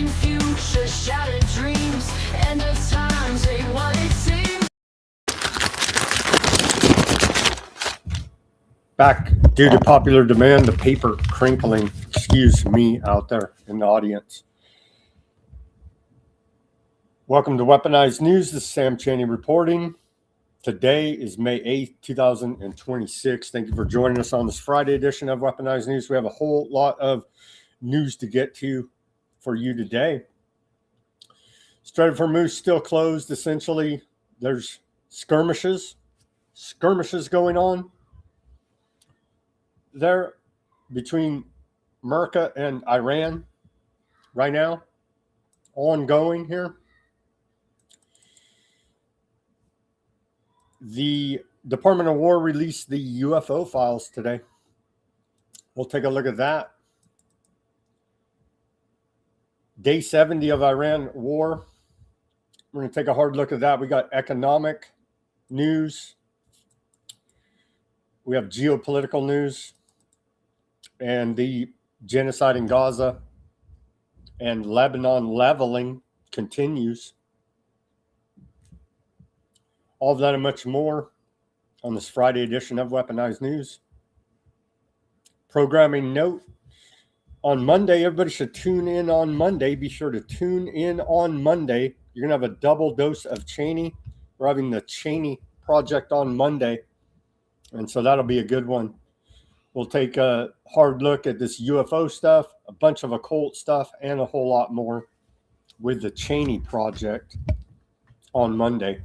Fading future, shattered dreams. End of times ain't what it seems. Back due to popular demand, the paper crinkling. Excuse me out there in the audience. Welcome to Weaponized News. This is Sam Chaney reporting. Today is May 8th, 2026. Thank you for joining us on this Friday edition of Weaponized News. We have a whole lot of news to get to for you today. Strait of Hormuz still closed, essentially. There's skirmishes going on there between America and Iran right now, ongoing here. The Department of War released the UFO files today. We'll take a look at that. Day 70 of Iran war. We're going to take a hard look at that. We got economic news. We have geopolitical news. And the genocide in Gaza and Lebanon leveling continues. All of that and much more on this Friday edition of Weaponized News. Programming note, on Monday, everybody should tune in on Monday. Be sure to tune in on Monday. You're going to have a double dose of Chaney. We're having the Chaney Project on Monday. And so that'll be a good one. We'll take a hard look at this UFO stuff, a bunch of occult stuff, and a whole lot more with the Chaney Project on Monday.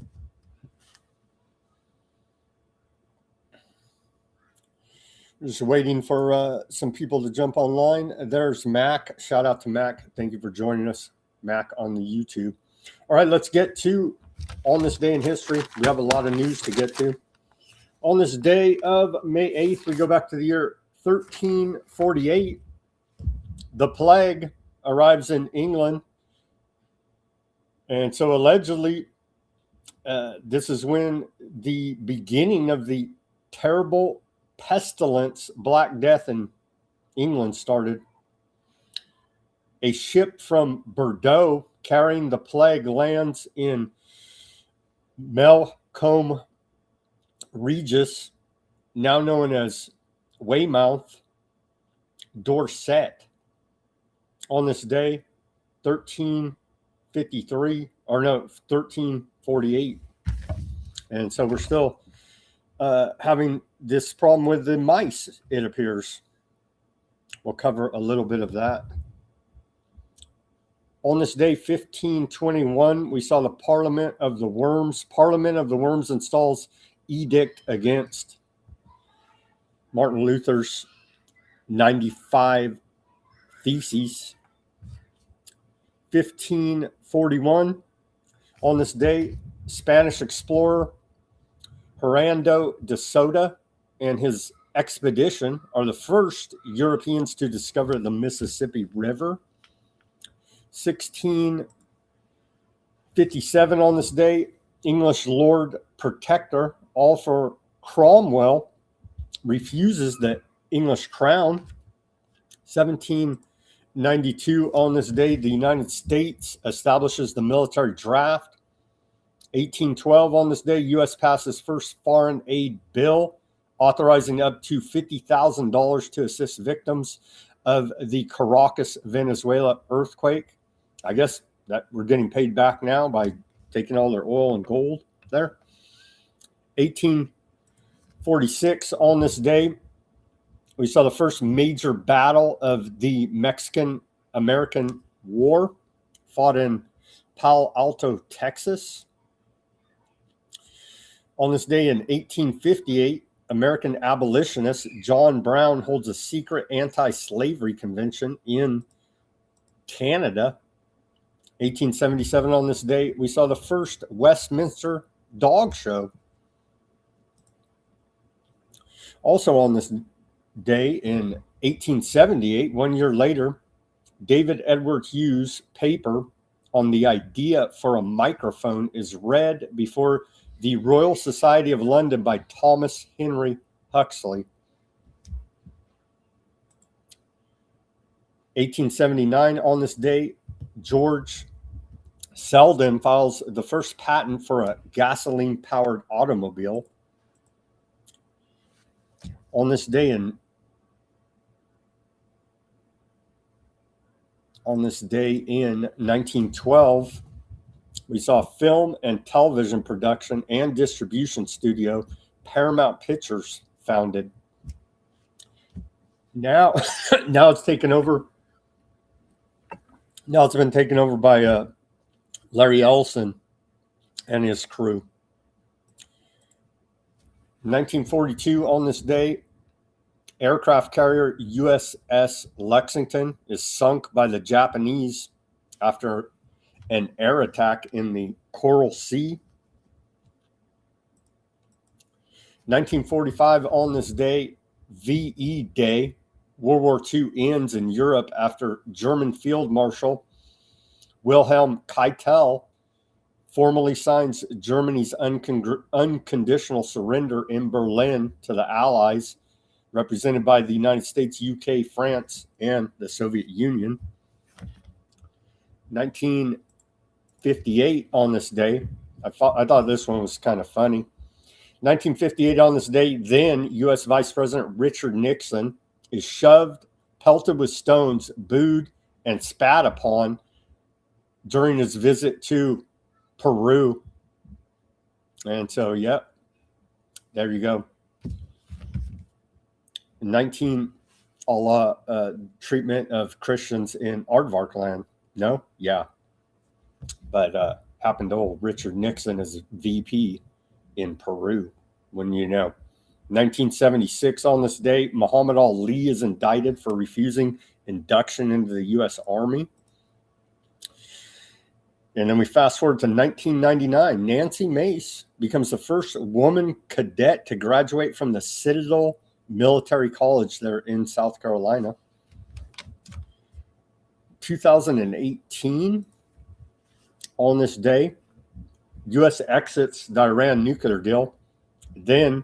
Just waiting for some people to jump online. There's Mac. Shout out to Mac. Thank you for joining us, Mac, on the YouTube. All right, let's get to on this day in history. We have a lot of news to get to. On this day of May 8th, we go back to the year 1348. The plague arrives in England. And so allegedly, this is when the beginning of the terrible pestilence, Black Death in England started. A ship from Bordeaux carrying the plague lands in Melcombe Regis, now known as Weymouth, Dorset. On this day, 1348. And so we're still having this problem with the mice, it appears. We'll cover a little bit of that. On this day, 1521, we saw the Parliament of the Worms. Parliament of the Worms installs edict against Martin Luther's 95 Theses. 1541, on this day, Spanish explorer Hernando de Soto and his expedition are the first Europeans to discover the Mississippi River. 1657, on this day, English Lord Protector Arthur Cromwell refuses the English crown. 1792, on this day, the United States establishes the military draft. 1812, on this day, U.S. passes first foreign aid bill authorizing up to $50,000 to assist victims of the Caracas, Venezuela earthquake. I guess that we're getting paid back now by taking all their oil and gold there. 1846, on this day, we saw the first major battle of the Mexican-American War, fought in Palo Alto, Texas. On this day in 1858, American abolitionist John Brown holds a secret anti-slavery convention in Canada. 1877, on this day, we saw the first Westminster dog show. Also on this day in 1878, 1 year later, David Edward Hughes' paper on the idea for a microphone is read before the Royal Society of London by Thomas Henry Huxley. 1879, on this day, George Selden files the first patent for a gasoline-powered automobile. On this day in 1912, we saw film and television production and distribution studio Paramount Pictures founded. Now it's taken over. Now it's been taken over by Larry Ellison and his crew. 1942, on this day, aircraft carrier USS Lexington is sunk by the Japanese after an air attack in the Coral Sea. 1945, on this day, VE Day, World War II ends in Europe after German Field Marshal Wilhelm Keitel formally signs Germany's unconditional surrender in Berlin to the Allies, represented by the United States, UK, France, and the Soviet Union. 1958, on this day, I thought this one was kind of funny. 1958, on this day, then U.S. Vice President Richard Nixon is shoved, pelted with stones, booed, and spat upon during his visit to Peru. And so, yep, there you go. 19, Allah treatment of Christians in Aardvark land. No? Yeah. But happened to old Richard Nixon as VP in Peru, when you know. 1976, on this day, Muhammad Ali is indicted for refusing induction into the U.S. Army. And then we fast forward to 1999. Nancy Mace becomes the first woman cadet to graduate from the Citadel Military College there in South Carolina. 2018, on this day, U.S. exits the Iran nuclear deal. Then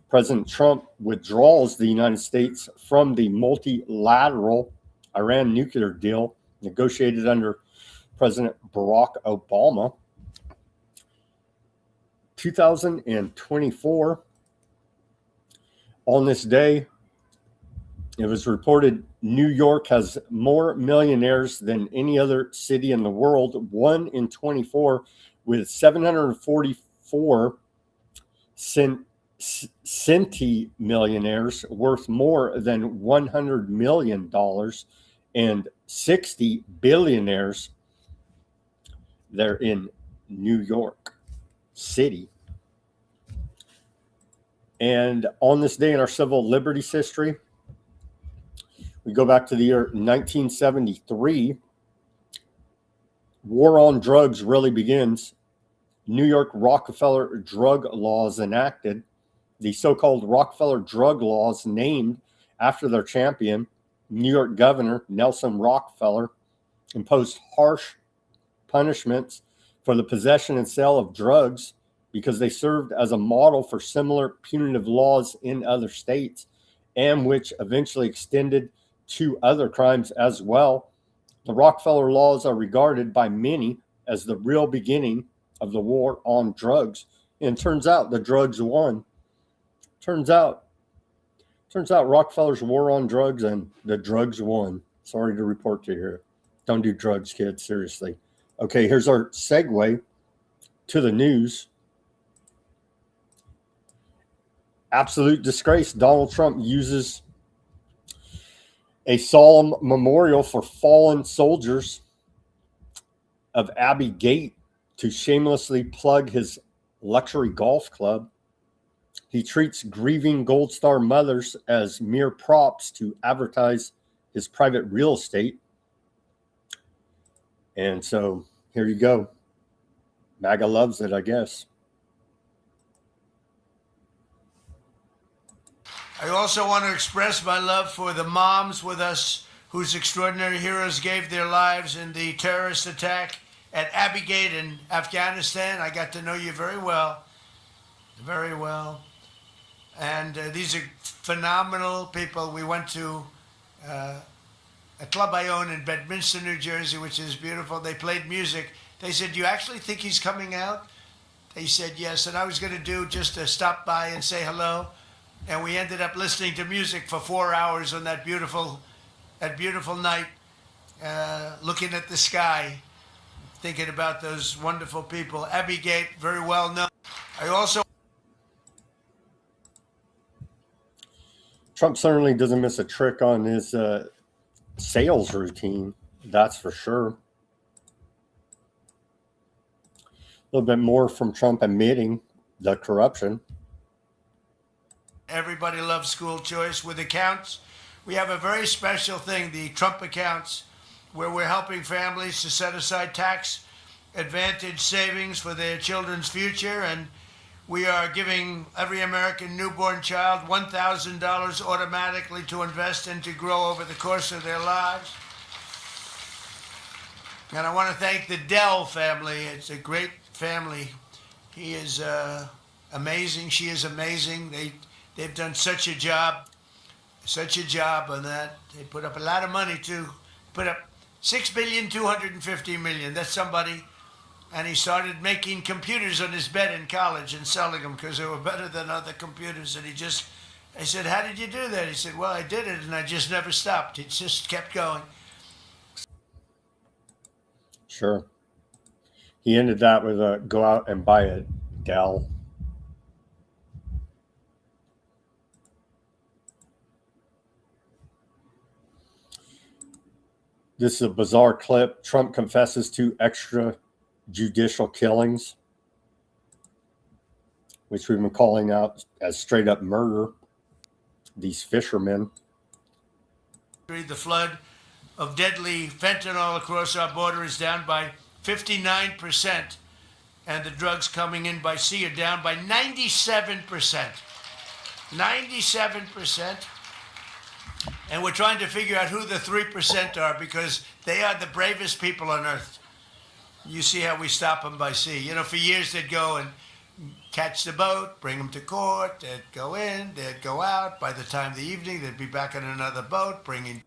President Trump withdraws the United States from the multilateral Iran nuclear deal negotiated under President Barack Obama. 2024, on this day, it was reported New York has more millionaires than any other city in the world, 1 in 24, with 744 centimillionaires worth more than $100 million and 60 billionaires. They're in New York City. And on this day in our civil liberties history, we go back to the year 1973. War on drugs really begins. New York Rockefeller drug laws enacted. The so-called Rockefeller drug laws, named after their champion, New York Governor Nelson Rockefeller, imposed harsh punishments for the possession and sale of drugs because they served as a model for similar punitive laws in other states, and which eventually extended to other crimes as well. The Rockefeller laws are regarded by many as the real beginning of the war on drugs. And it turns out the drugs won. Turns out Rockefeller's war on drugs and the drugs won. Sorry to report to you here. Don't do drugs, kids, seriously. Okay, here's our segue to the news. Absolute disgrace. Donald Trump uses a solemn memorial for fallen soldiers of Abbey Gate to shamelessly plug his luxury golf club. He treats grieving Gold Star mothers as mere props to advertise his private real estate. And so here you go. MAGA loves it, I guess. I also want to express my love for the moms with us whose extraordinary heroes gave their lives in the terrorist attack at Abbey Gate in Afghanistan. I got to know you very well. Very well. And these are phenomenal people. We went to a club I own in Bedminster, New Jersey, which is beautiful. They played music. They said, "Do you actually think he's coming out?" They said yes, and I was going to do just to stop by and say hello. And we ended up listening to music for 4 hours on that beautiful night, looking at the sky, thinking about those wonderful people. Abbey Gate, very well known. I also... Trump certainly doesn't miss a trick on his sales routine, that's for sure. A little bit more from Trump admitting the corruption. Everybody loves school choice. With accounts, we have a very special thing, the Trump accounts, where we're helping families to set aside tax advantage savings for their children's future. And we are giving every American newborn child $1,000 automatically to invest and to grow over the course of their lives. And I want to thank the Dell family. It's a great family. He is amazing. She is amazing. They've done such a job on that. They put up a lot of money too. Put up $6,250,000,000. That's somebody. And he started making computers on his bed in college and selling them because they were better than other computers. And I said, "How did you do that?" He said, "Well, I did it and I just never stopped. It just kept going." Sure. He ended that with a go out and buy a Dell. This is a bizarre clip. Trump confesses to extrajudicial killings, which we've been calling out as straight up murder. These fishermen. The flood of deadly fentanyl across our border is down by 59%, and the drugs coming in by sea are down by 97%. 97%. And we're trying to figure out who the 3% are, because they are the bravest people on earth. You see how we stop them by sea. You know, for years they'd go and catch the boat, bring them to court, they'd go in, they'd go out. By the time of the evening, they'd be back on another boat, bringing...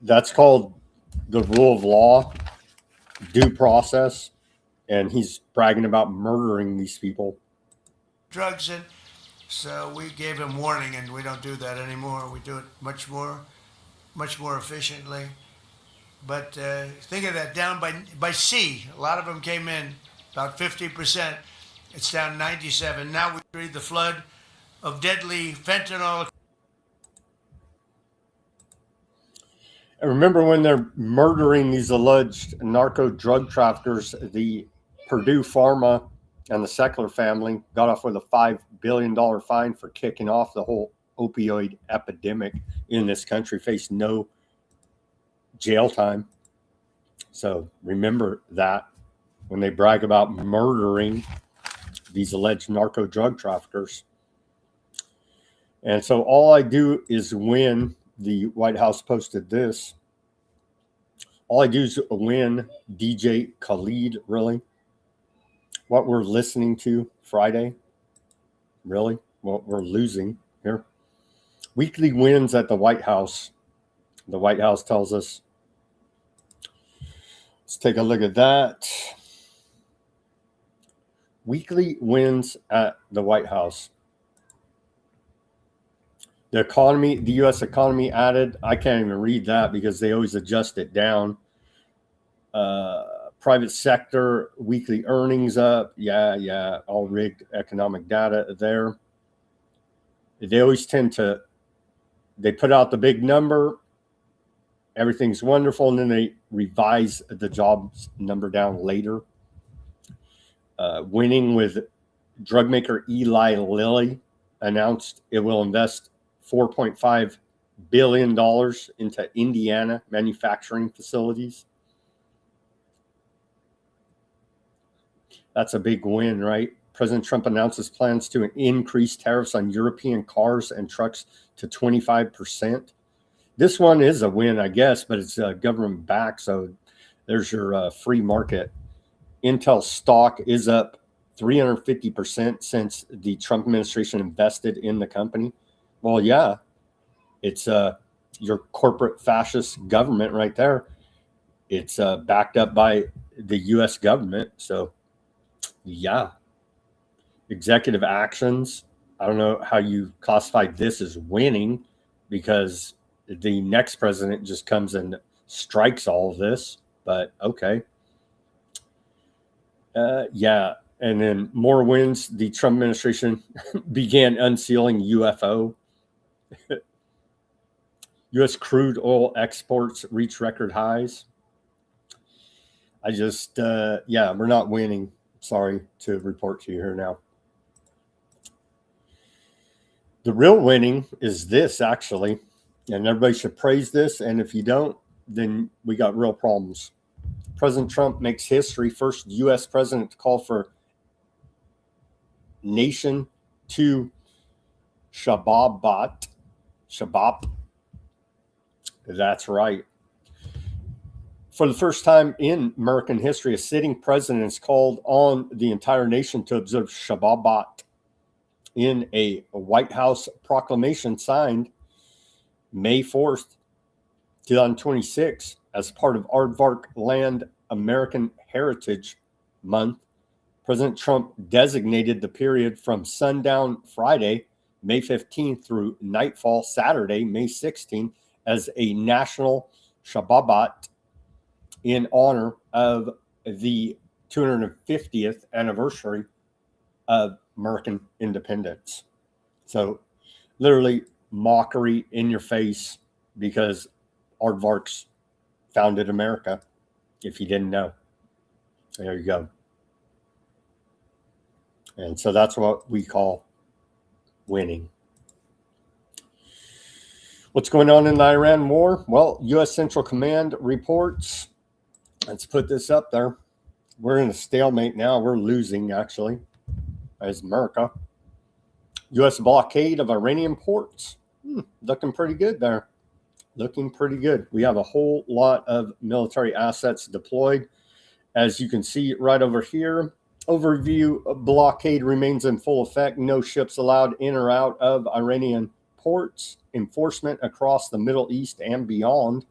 That's called the rule of law, due process, and he's bragging about murdering these people. Drugs in. So we gave him warning, and we don't do that anymore. We do it much more efficiently. But think of that, down by sea. A lot of them came in, about 50%. It's down 97. Now we read the flood of deadly fentanyl. And remember when they're murdering these alleged narco drug traffickers, the Purdue Pharma and the Secular family got off with a $5 billion fine for kicking off the whole opioid epidemic in this country, faced no jail time. So remember that when they brag about murdering these alleged narco drug traffickers. And so all I do is win. The White House posted this. All I do is win DJ Khalid, really? What we're listening to Friday? Really? What we're losing here? Weekly wins at the White House. The White House tells us. Let's take a look at that. Weekly wins at the White House. The economy, the U.S. economy added, I can't even read that because they always adjust it down. Private sector, weekly earnings up. Yeah, all rigged economic data there. They always tend to, they put out the big number, everything's wonderful, and then they revise the jobs number down later. Winning with drug maker Eli Lilly announced it will invest $4.5 billion into Indiana manufacturing facilities. That's a big win, right? President Trump announces plans to increase tariffs on European cars and trucks to 25%. This one is a win, I guess, but it's government backed, so there's your free market. Intel stock is up 350% since the Trump administration invested in the company. Well, yeah, it's your corporate fascist government right there. It's backed up by the U.S. government. So, yeah. Executive actions. I don't know how you classify this as winning, because the next president just comes and strikes all of this. But okay. Yeah. And then more wins. The Trump administration began unsealing UFO. U.S. crude oil exports reach record highs. I just, yeah, we're not winning. Sorry to report to you here now. The real winning is this, actually, and everybody should praise this. And if you don't, then we got real problems. President Trump makes history, first U.S. president to call for nation to Shabbat. That's right. For the first time in American history, a sitting president has called on the entire nation to observe Shabbat in a White House proclamation signed May 4th, 2026, as part of Aardvark Land American Heritage Month. President Trump designated the period from sundown Friday, May 15th, through nightfall Saturday, May 16th, as a national Shabbat in honor of the 250th anniversary of American independence. So literally mockery in your face, because Aardvarks founded America, if you didn't know. There you go. And so that's what we call winning. What's going on in the Iran war? Well, U.S. Central Command reports. Let's put this up there. We're in a stalemate now. We're losing, actually, as America. U.S. blockade of Iranian ports. Looking pretty good there. Looking pretty good. We have a whole lot of military assets deployed. As you can see right over here, overview, blockade remains in full effect. No ships allowed in or out of Iranian ports. Enforcement across the Middle East and beyond.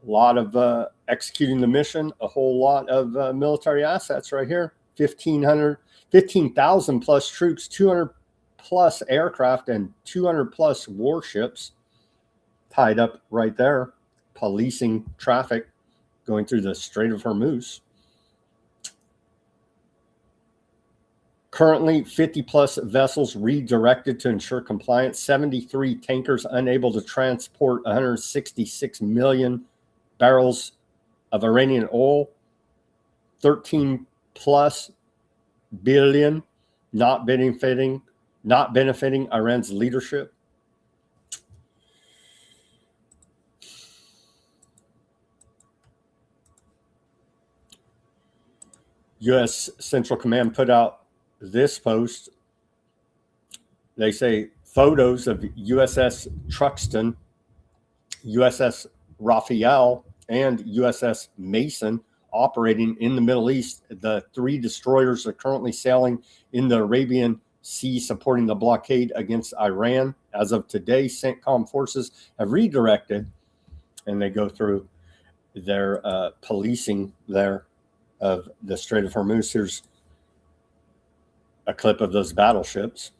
A lot of executing the mission. A whole lot of military assets right here. 15,000 plus troops, 200 plus aircraft, and 200 plus warships tied up right there, policing traffic going through the Strait of Hormuz. Currently, 50 plus vessels redirected to ensure compliance, 73 tankers unable to transport 166 million barrels of Iranian oil, 13 plus billion not benefiting Iran's leadership. U.S. Central Command put out this post. They say photos of USS Truxtun, USS Raphael, and USS Mason operating in the Middle East. The 3 destroyers are currently sailing in the Arabian Sea, supporting the blockade against Iran. As of today, CENTCOM forces have redirected, and they go through their policing there of the Strait of Hormuz. Here's a clip of those battleships.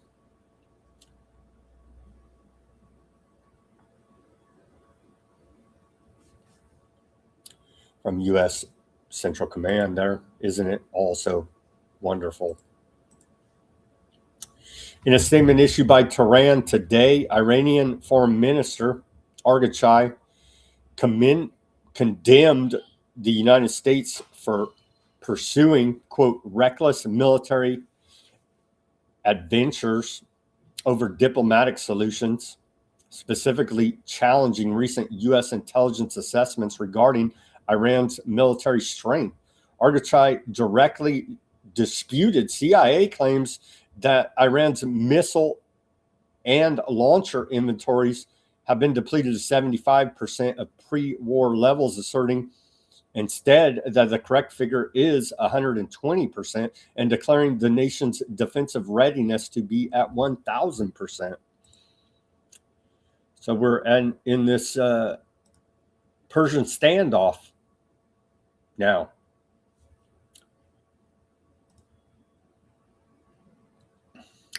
From U.S. Central Command there. Isn't it also wonderful? In a statement issued by Tehran today, Iranian Foreign Minister Arghachai condemned the United States for pursuing, quote, reckless military adventures over diplomatic solutions, specifically challenging recent U.S. intelligence assessments regarding Iran's military strength. Arghachai directly disputed CIA claims that Iran's missile and launcher inventories have been depleted to 75% of pre-war levels, asserting instead that the correct figure is 120%, and declaring the nation's defensive readiness to be at 1,000%. So we're in this Persian standoff now.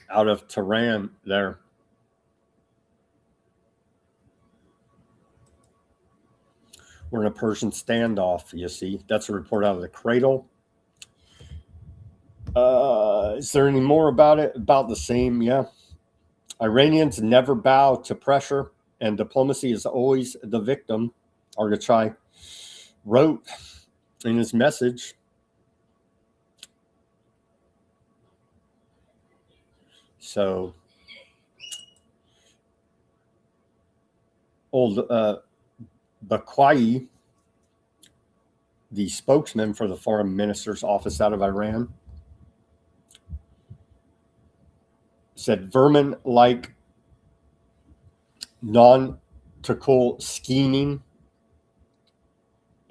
Out of Tehran there. We're in a Persian standoff, you see. That's a report out of the Cradle. Is there any more about it? About the same, yeah. Iranians never bow to pressure, and diplomacy is always the victim, Argachai wrote in his message. So, old Bakwai, the spokesman for the foreign minister's office out of Iran, said vermin like non-Turkol scheming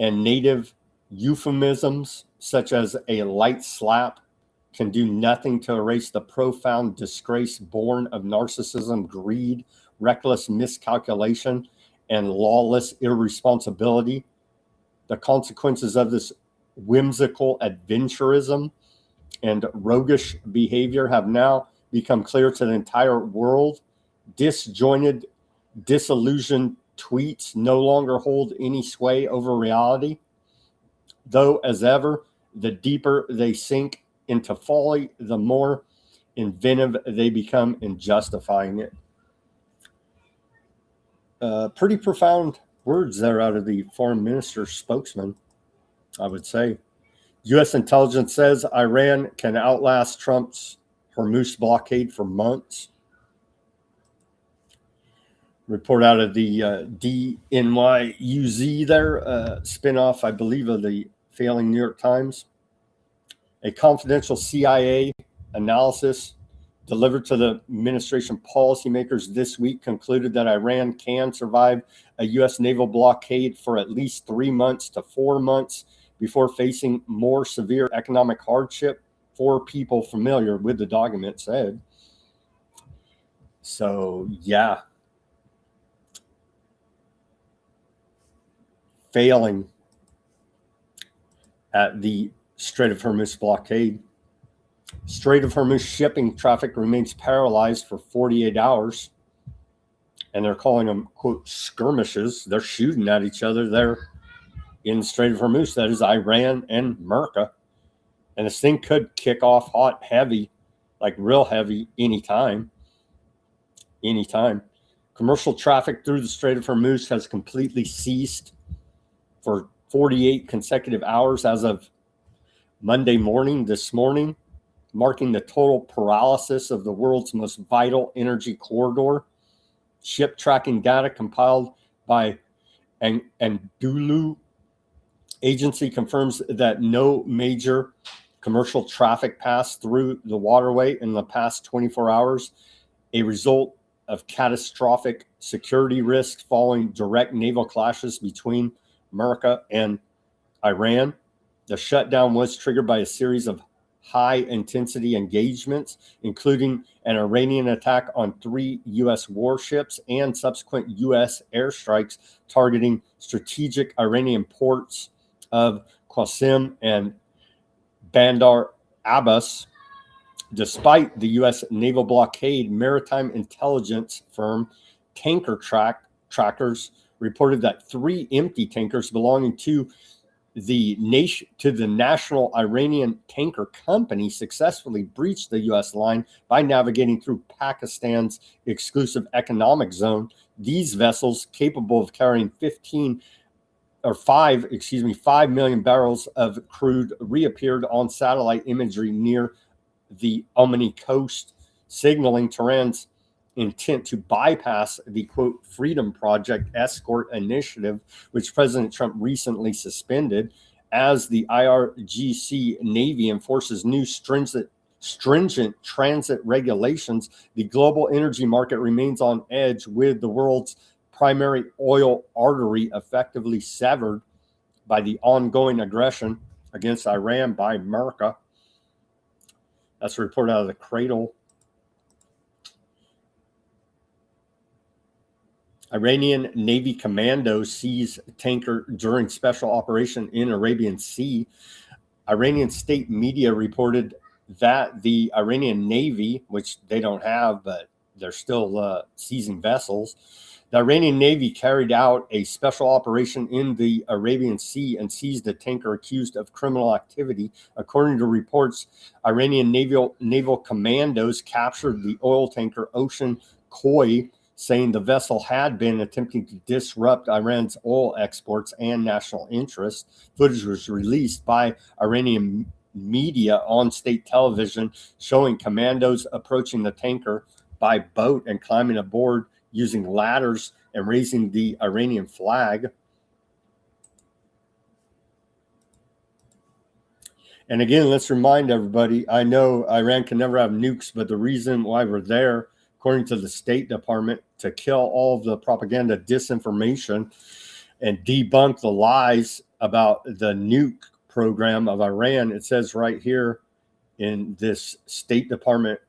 and native euphemisms such as a light slap can do nothing to erase the profound disgrace born of narcissism, greed, reckless miscalculation, and lawless irresponsibility. The consequences of this whimsical adventurism and roguish behavior have now become clear to the entire world. Disjointed, disillusioned tweets no longer hold any sway over reality, though, as ever, the deeper they sink into folly, the more inventive they become in justifying it. Pretty profound words there out of the foreign minister's spokesman, I would say. U.S. intelligence says Iran can outlast Trump's Hormuz blockade for months. Report out of the DNYUZ there, spinoff, I believe, of the failing New York Times. A confidential CIA analysis delivered to the administration policymakers this week concluded that Iran can survive a U.S. naval blockade for at least 3 months to 4 months before facing more severe economic hardship. For people familiar with the document said. So, yeah. Failing at the Strait of Hormuz blockade. Strait of Hormuz shipping traffic remains paralyzed for 48 hours. And they're calling them, quote, skirmishes. They're shooting at each other there in the Strait of Hormuz. That is Iran and America. And this thing could kick off hot, heavy, like real heavy anytime. Anytime. Commercial traffic through the Strait of Hormuz has completely ceased for 48 consecutive hours as of Monday morning, this morning, marking the total paralysis of the world's most vital energy corridor. Ship tracking data compiled by Anadolu agency confirms that no major commercial traffic passed through the waterway in the past 24 hours, a result of catastrophic security risks following direct naval clashes between America and Iran. The shutdown was triggered by a series of high-intensity engagements, including an Iranian attack on 3 U.S. warships and subsequent U.S. airstrikes targeting strategic Iranian ports of Qasim and Bandar Abbas. Despite the U.S. naval blockade, maritime intelligence firm Tanker Trackers reported that 3 empty tankers belonging to the National Iranian Tanker Company successfully breached the U.S. line by navigating through Pakistan's exclusive economic zone. These vessels, capable of carrying 5 million barrels of crude, reappeared on satellite imagery near the Omani coast, signaling Tehran's intent to bypass the, quote, Freedom Project escort initiative, which President Trump recently suspended. As the IRGC Navy enforces new stringent transit regulations, the global energy market remains on edge, with the world's primary oil artery effectively severed by the ongoing aggression against Iran by America. That's a report out of the Cradle. Iranian Navy commandos seize tanker during special operation in Arabian Sea. Iranian state media reported that the Iranian Navy, which they don't have, but they're still seizing vessels, the Iranian Navy carried out a special operation in the Arabian Sea and seized a tanker accused of criminal activity. According to reports, Iranian naval commandos captured the oil tanker Ocean Koi, saying the vessel had been attempting to disrupt Iran's oil exports and national interests. Footage was released by Iranian media on state television showing commandos approaching the tanker by boat and climbing aboard using ladders and raising the Iranian flag. And again, let's remind everybody, I know Iran can never have nukes, but the reason why we're there, according to the State Department, to kill all of the propaganda, disinformation, and debunk the lies about the nuke program of Iran. It says right here in this State Department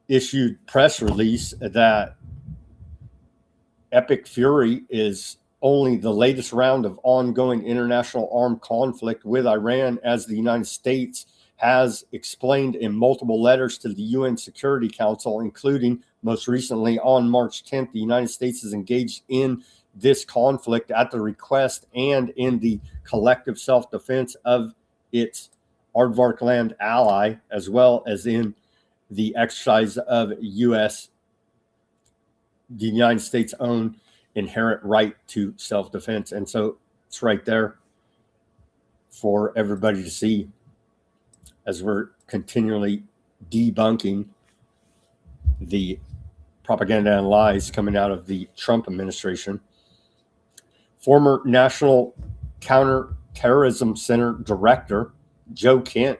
issued press release that Epic Fury is only the latest round of ongoing international armed conflict with Iran, as the United States has explained in multiple letters to the UN Security Council, including most recently on March 10th. The United States is engaged in this conflict at the request and in the collective self-defense of its aardvark land ally, as well as in the exercise of the United States' own inherent right to self-defense. And so it's right there for everybody to see as we're continually debunking the propaganda and lies coming out of the Trump administration. Former National Counterterrorism Center Director Joe Kent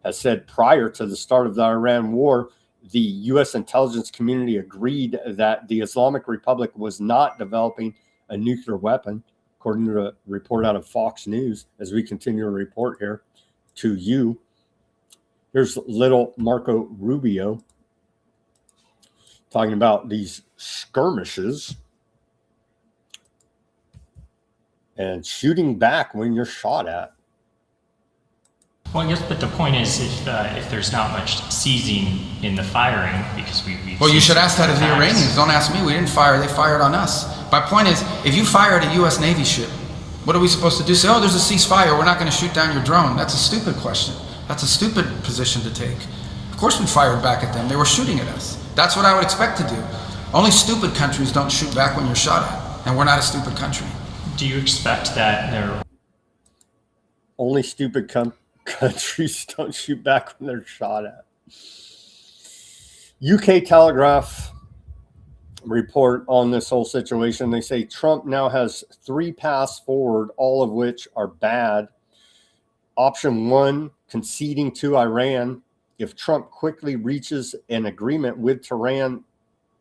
has said prior to the start of the Iran war, the U.S. intelligence community agreed that the Islamic Republic was not developing a nuclear weapon, according to a report out of Fox News, as we continue to report here to you. Here's little Marco Rubio talking about these skirmishes and shooting back when you're shot at. Well, I guess, but the point is, if there's not much seizing in the firing, because we've well, you should ask that of the Iranians. Don't ask me. We didn't fire. They fired on us. My point is, if you fire at a U.S. Navy ship, what are we supposed to do? Say, oh, there's a ceasefire. We're not going to shoot down your drone. That's a stupid question. That's a stupid position to take. Of course we fired back at them. They were shooting at us. That's what I would expect to do. Only stupid countries don't shoot back when you're shot at. And we're not a stupid country. Do you expect that there... Only stupid countries don't shoot back when they're shot at. UK Telegraph report on this whole situation. They say Trump now has 3 paths forward, all of which are bad. Option 1, conceding to Iran. If Trump quickly reaches an agreement with Tehran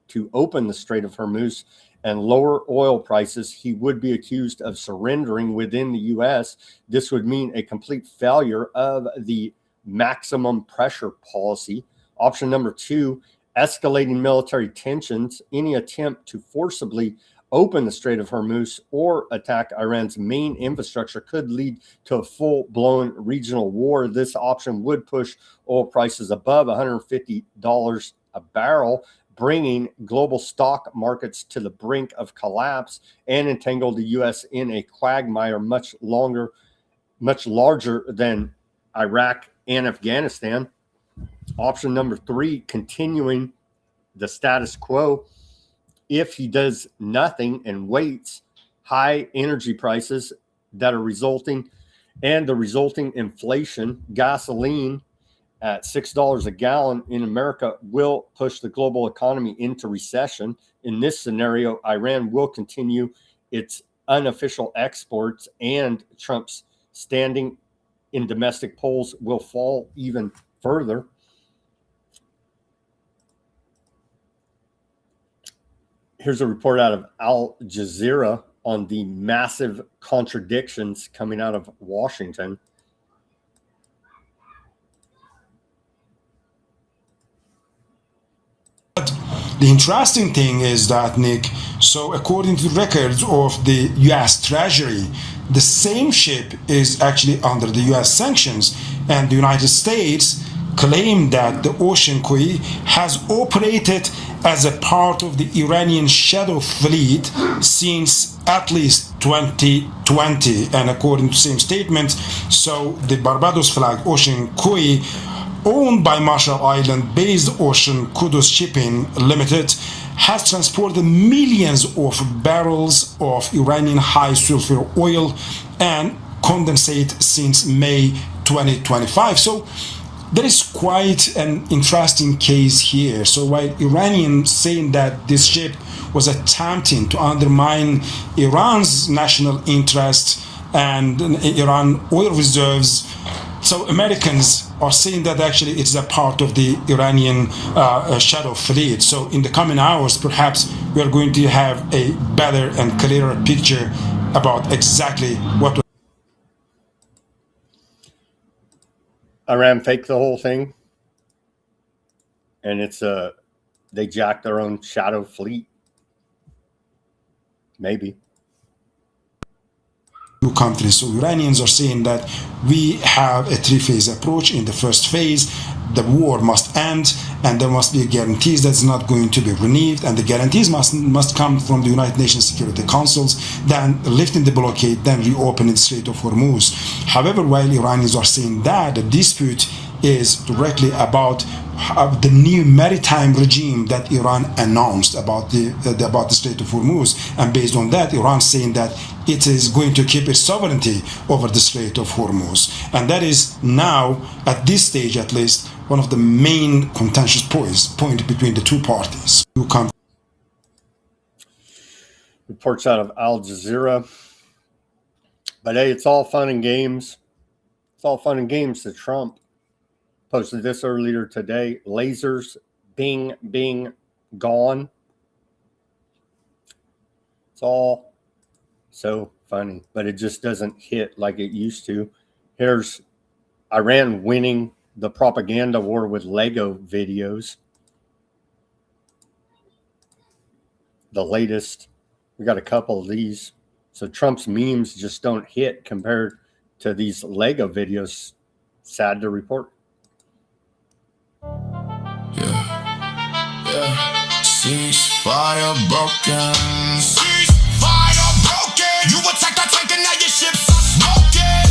to open the Strait of Hormuz and lower oil prices, he would be accused of surrendering within the U.S. This would mean a complete failure of the maximum pressure policy. Option number 2, escalating military tensions. Any attempt to forcibly open the Strait of Hormuz or attack Iran's main infrastructure could lead to a full-blown regional war. This option would push oil prices above $150 a barrel, bringing global stock markets to the brink of collapse and entangle the U.S. in a quagmire much larger than Iraq and Afghanistan. Option number 3, continuing the status quo. If he does nothing and waits, high energy prices that are resulting and the resulting inflation, gasoline at $6 a gallon in America will push the global economy into recession. In this scenario, Iran will continue its unofficial exports and Trump's standing in domestic polls will fall even further. Here's a report out of Al Jazeera on the massive contradictions coming out of Washington. The interesting thing is that, Nick, so according to records of the US Treasury, the same ship is actually under the US sanctions, and the United States claimed that the Ocean Koi has operated as a part of the Iranian shadow fleet since at least 2020. And according to same statement, so the Barbados flag Ocean Koi, owned by Marshall Island-based Ocean Kudus Shipping Limited, has transported millions of barrels of Iranian high sulfur oil and condensate since May 2025. So there is quite an interesting case here. So while Iranians saying that this ship was attempting to undermine Iran's national interest and Iran oil reserves, so Americans are saying that actually it's a part of the Iranian shadow fleet. So in the coming hours, perhaps we are going to have a better and clearer picture about exactly what. Iran faked the whole thing, and it's they jacked their own shadow fleet. Maybe. Two countries. So Iranians are saying that we have a three-phase approach. In the first phase, the war must end, and there must be guarantees that it's not going to be renewed, and the guarantees must come from the United Nations Security Councils, then lifting the blockade, then reopening the Strait of Hormuz. However, while Iranians are saying that, the dispute is directly about the new maritime regime that Iran announced about the Strait of Hormuz, and based on that, Iran saying that it is going to keep its sovereignty over the Strait of Hormuz, and that is now, at this stage at least, one of the main contentious point between the two parties. Reports out of Al Jazeera. But hey, it's all fun and games. It's all fun and games to Trump. Posted this earlier today. Lasers, bing, gone. It's all so funny, but it just doesn't hit like it used to. Here's Iran winning the propaganda war with Lego videos. The latest. We got a couple of these. So Trump's memes just don't hit compared to these Lego videos. Sad to report. Ceasefire broken. Ceasefire broken. You attacked our tank and now your ships are smoking.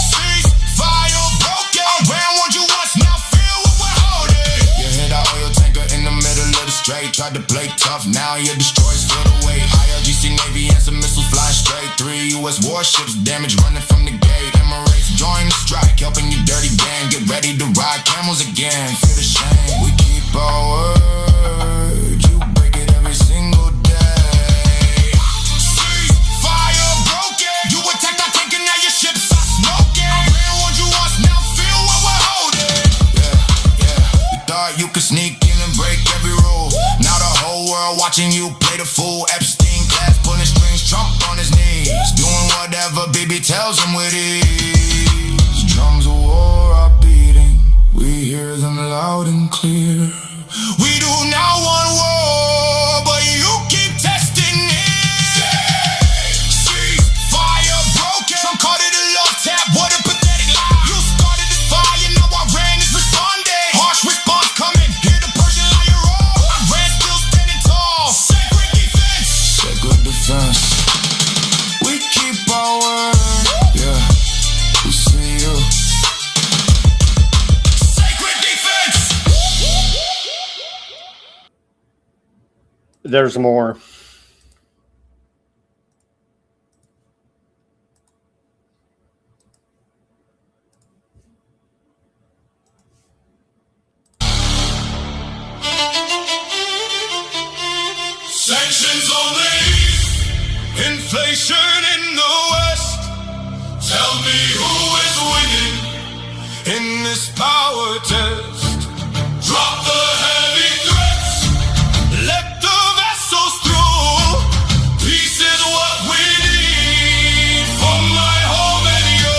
Ceasefire broken. I ran what you once, now feel what we're holding. You hit our oil tanker in the middle of the strait. Tried to play tough, now your destroyers feel the weight. IRGC Navy and some missiles flying straight. 3 US warships damage running from the gate. Emirates join the strike, helping you dirty gang. Get ready to ride camels again. Feel the shame, we keep our word. You break it every single day. Ceasefire broken. You attacked our tank and now your ships are smoking. I ran what you once, now feel what we're holding. Yeah. You thought you could sneak in and break every rule. Now the whole world watching you play the fool. Epstein class pulling strings, Trump on his knees, doing whatever BB tells him with ease. Drums of war are beating, we hear them loud and clear. We do not want war, but you keep testing it. Ceasefire broken. Some called it a love tap, what a pathetic lie. You started the fire, now Iran is responding. Harsh response coming, hear the Persian lion roar. Iran still standing tall. Sacred defense. Sacred defense. We keep our word. Yeah, we see you. Sacred defense. There's more. Sanctions on the east, inflation in the west. Tell me who is winning in this power test. Drop the heavy threats, let the vessels through. Peace is what we need for my home and you.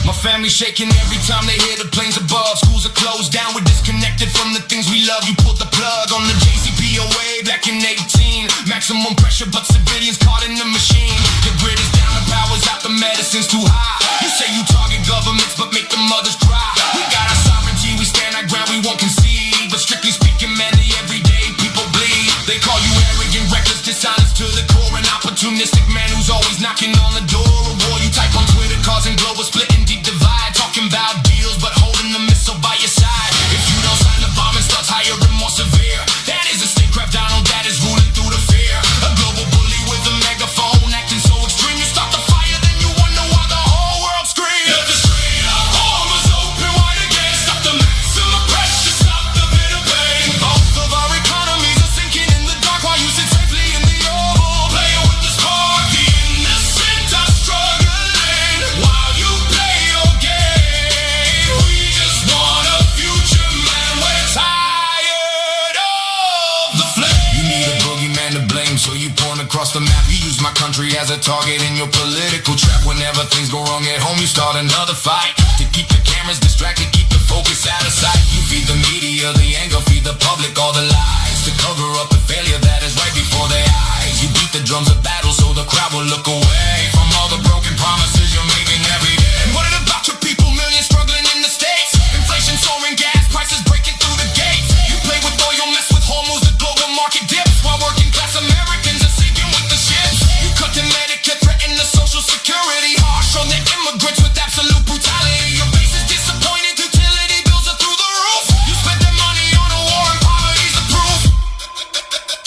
My family shaking every time they hear the planes above. Schools are closed down, we're disconnected. disconnected from the things we love. You pulled the plug on the JCPOA back in 18. Maximum pressure, but civilians caught in the machine. The grid is down, the power's out, the medicine's too high. You say you target governments, but make the mothers cry. We got our sovereignty, we stand our ground, we won't concede. But strictly speaking, man, the everyday people bleed. They call you arrogant, reckless, dishonest to the core. An opportunistic man who's always knocking on the door of war. You type on Twitter, causing global split and deep divide. Talking about deals, but holding the missile by your side. If you don't sign the bomb and start hiring more severe, that is a statecraft Donald that is ruling through the fear. A global bully with a megaphone, acting so extreme. You start the fire, then you wonder why the whole world screams. Let the Strait of Hormuz open wide again. Stop the maximum pressure, stop the bitter pain. Both of our economies are sinking in the dark while you sit safely in the oval, playing with the spark. The innocent are struggling while you play your game. We just want a future, man. We're tired of the flame. You need a boogeyman to blame, so you point across the map. You use my country as a target in your political trap. Whenever things go wrong at home, you start another fight to keep the cameras distracted, keep the focus out of sight. You feed the media the anger, feed the public all the lies to cover up the failure that is right before their eyes. You beat the drums of battle so the crowd will look away from all the broken promises you're making every day. And what it about your people? Millions struggling in the States. Inflation soaring, gas prices breaking through the gates. You play with oil, mess with Hormuz, the global market dips, while working class Americans are sinking with the ships. You cut the Medicare, threaten the social security, harsh on the immigrants with absolute brutality. Your base is disappointed, utility bills are through the roof. You spent their money on a war and poverty's the proof.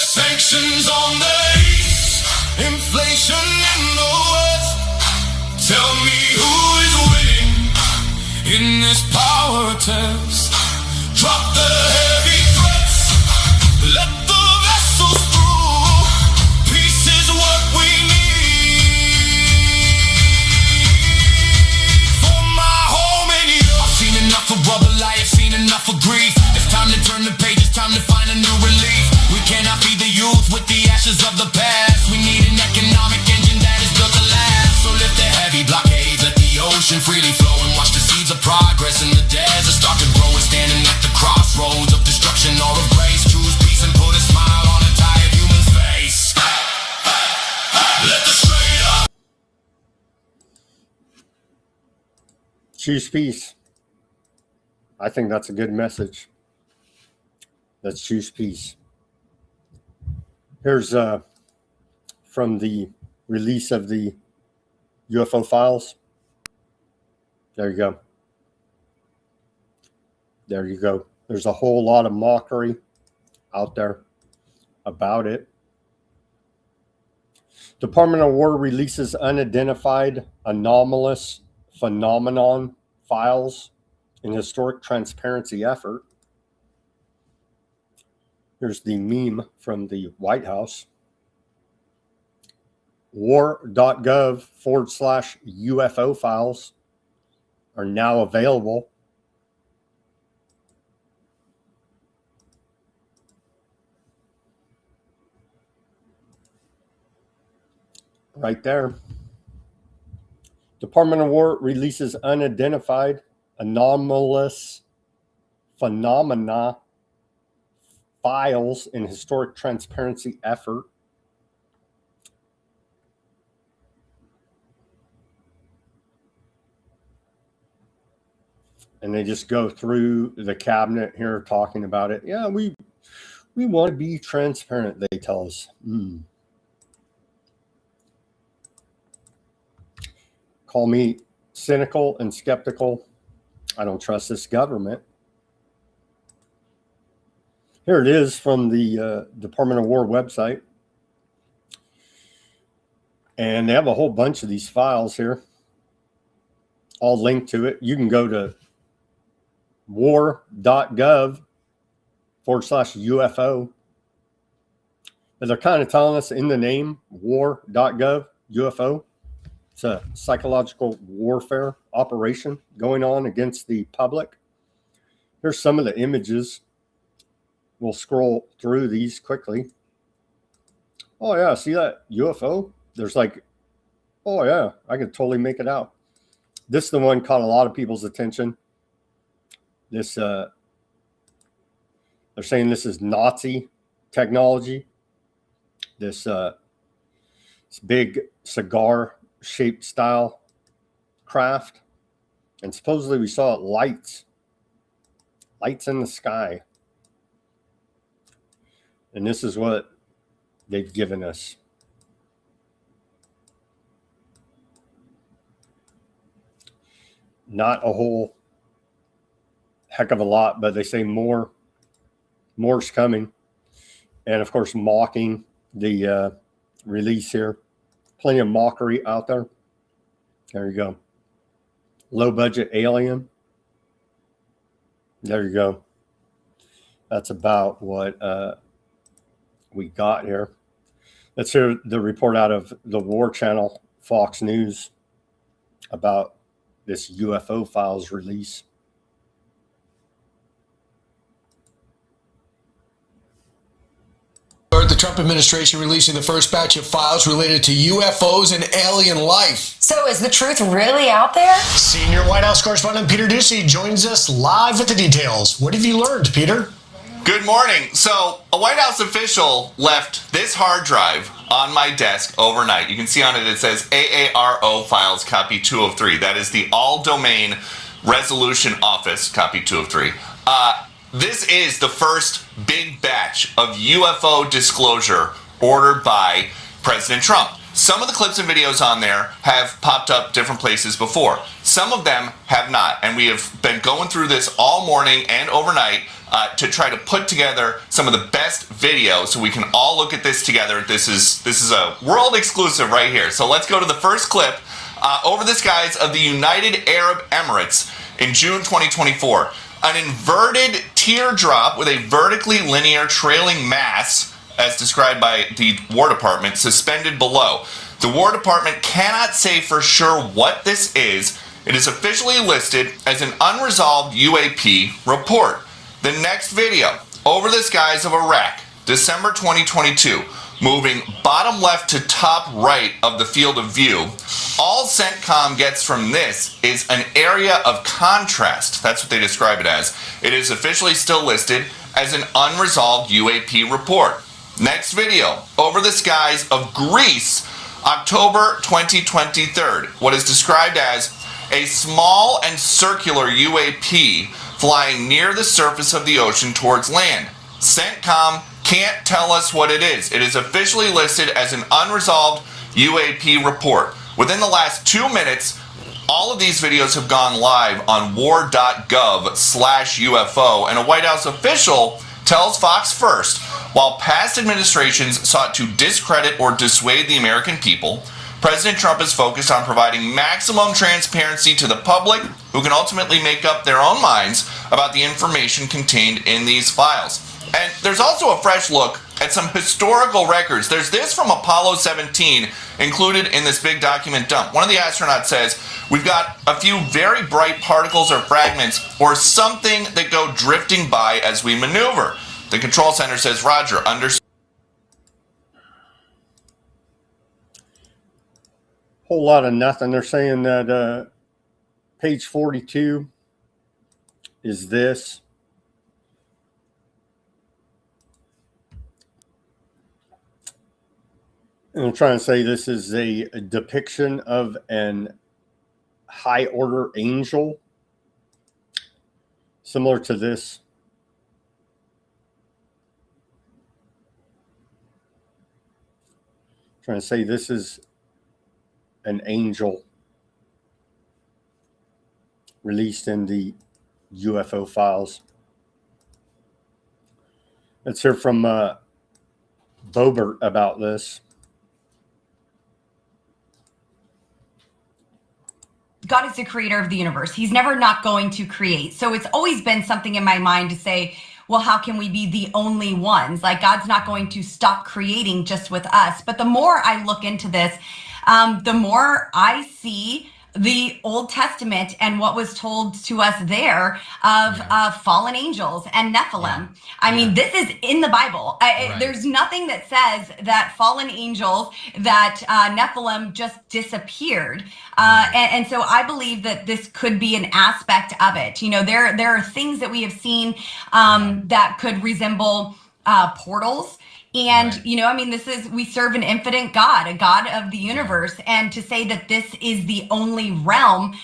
Sanctions on the east, inflation in the west. Tell me who is winning in this power test. Drop the heavy threats, let the vessels through. Peace is what we need for my home and you. I've seen enough of rubble, I have seen enough of grief. It's time to turn the page, it's time to find a new relief. We cannot be the youth with the ashes of the past. We need an economic engine that is built to last. So lift the heavy blockades, let the ocean freely flow, and watch the seeds of progress in the desert start to grow. We're standing at the crossroads of destruction or of grace. Choose peace and put a smile on a tired human's face. Let the Strait of Choose peace. I think that's a good message. Let's choose peace. Here's from the release of the UFO files. There you go. There you go. There's a whole lot of mockery out there about it. Department of War releases unidentified anomalous phenomenon files in historic transparency effort. Here's the meme from the White House. WAR.GOV/UFO files are now available. Right there. Department of War releases unidentified anomalous phenomena files in historic transparency effort. And they just go through the cabinet here talking about it. Yeah, we want to be transparent, they tell us. Call me cynical and skeptical. I don't trust this government. Here it is from the Department of War website. And they have a whole bunch of these files here. I'll link to it. You can go to war.gov/UFO. But they're kind of telling us in the name, war.gov, UFO. It's a psychological warfare operation going on against the public. Here's some of the images. We'll scroll through these quickly. Oh, yeah. See that UFO? There's like, oh, yeah. I could totally make it out. This is the one caught a lot of people's attention. This They're saying this is Nazi technology. This big cigar-shaped style craft. And supposedly we saw lights in the sky. And this is what they've given us. Not a whole heck of a lot, but they say more's coming. And of course, mocking the release here. Plenty of mockery out there. There you go. Low budget alien. There you go. That's about what we got here. Let's hear the report out of the War Channel, Fox News, about this UFO files release. The Trump administration releasing the first batch of files related to UFOs and alien life. So is the truth really out there? Senior White House correspondent Peter Odysee joins us live with the details. What have you learned, Peter? Good morning. So, a White House official left this hard drive on my desk overnight. You can see on it, it says AARO files copy 2 of 3. That is the all domain resolution office copy 2 of 3. This is the first big batch of UFO disclosure ordered by President Trump. Some of the clips and videos on there have popped up different places before. Some of them have not. And we have been going through this all morning and overnight to try to put together some of the best videos so we can all look at this together. This is a world exclusive right here. So let's go to the first clip. Over the skies of the United Arab Emirates in June 2024. An inverted teardrop with a vertically linear trailing mass, as described by the War Department, suspended below. The War Department cannot say for sure what this is. It is officially listed as an unresolved UAP report. The next video, over the skies of Iraq, December 2022, moving bottom left to top right of the field of view. All CENTCOM gets from this is an area of contrast. That's what they describe it as. It is officially still listed as an unresolved UAP report. Next video, over the skies of Greece, October 2023. What is described as a small and circular UAP flying near the surface of the ocean towards land. CENTCOM can't tell us what it is. It is officially listed as an unresolved UAP report. Within the last 2 minutes, all of these videos have gone live on WAR.GOV/UFO, and a White House official tells Fox First, while past administrations sought to discredit or dissuade the American people, President Trump is focused on providing maximum transparency to the public, who can ultimately make up their own minds about the information contained in these files. And there's also a fresh look at some historical records. There's this from Apollo 17 included in this big document dump. One of the astronauts says, we've got a few very bright particles or fragments or something that go drifting by as we maneuver. The control center says, Roger, understood. Whole lot of nothing. They're saying that page 42 is this. And I'm trying to say this is a depiction of an high order angel, similar to this. I'm trying to say this is an angel released in the UFO files. Let's hear from Bobert about this. God is the creator of the universe. He's never not going to create. So it's always been something in my mind to say, well, how can we be the only ones? Like, God's not going to stop creating just with us. But the more I look into this, the more I see the Old Testament and what was told to us there of fallen angels and Nephilim. I mean, this is in the Bible. There's nothing that says that fallen angels, that Nephilim just disappeared. And so I believe that this could be an aspect of it. You know, there are things that we have seen that could resemble portals. And, you know, I mean, we serve an infinite God, a God of the universe. And to say that this is the only realm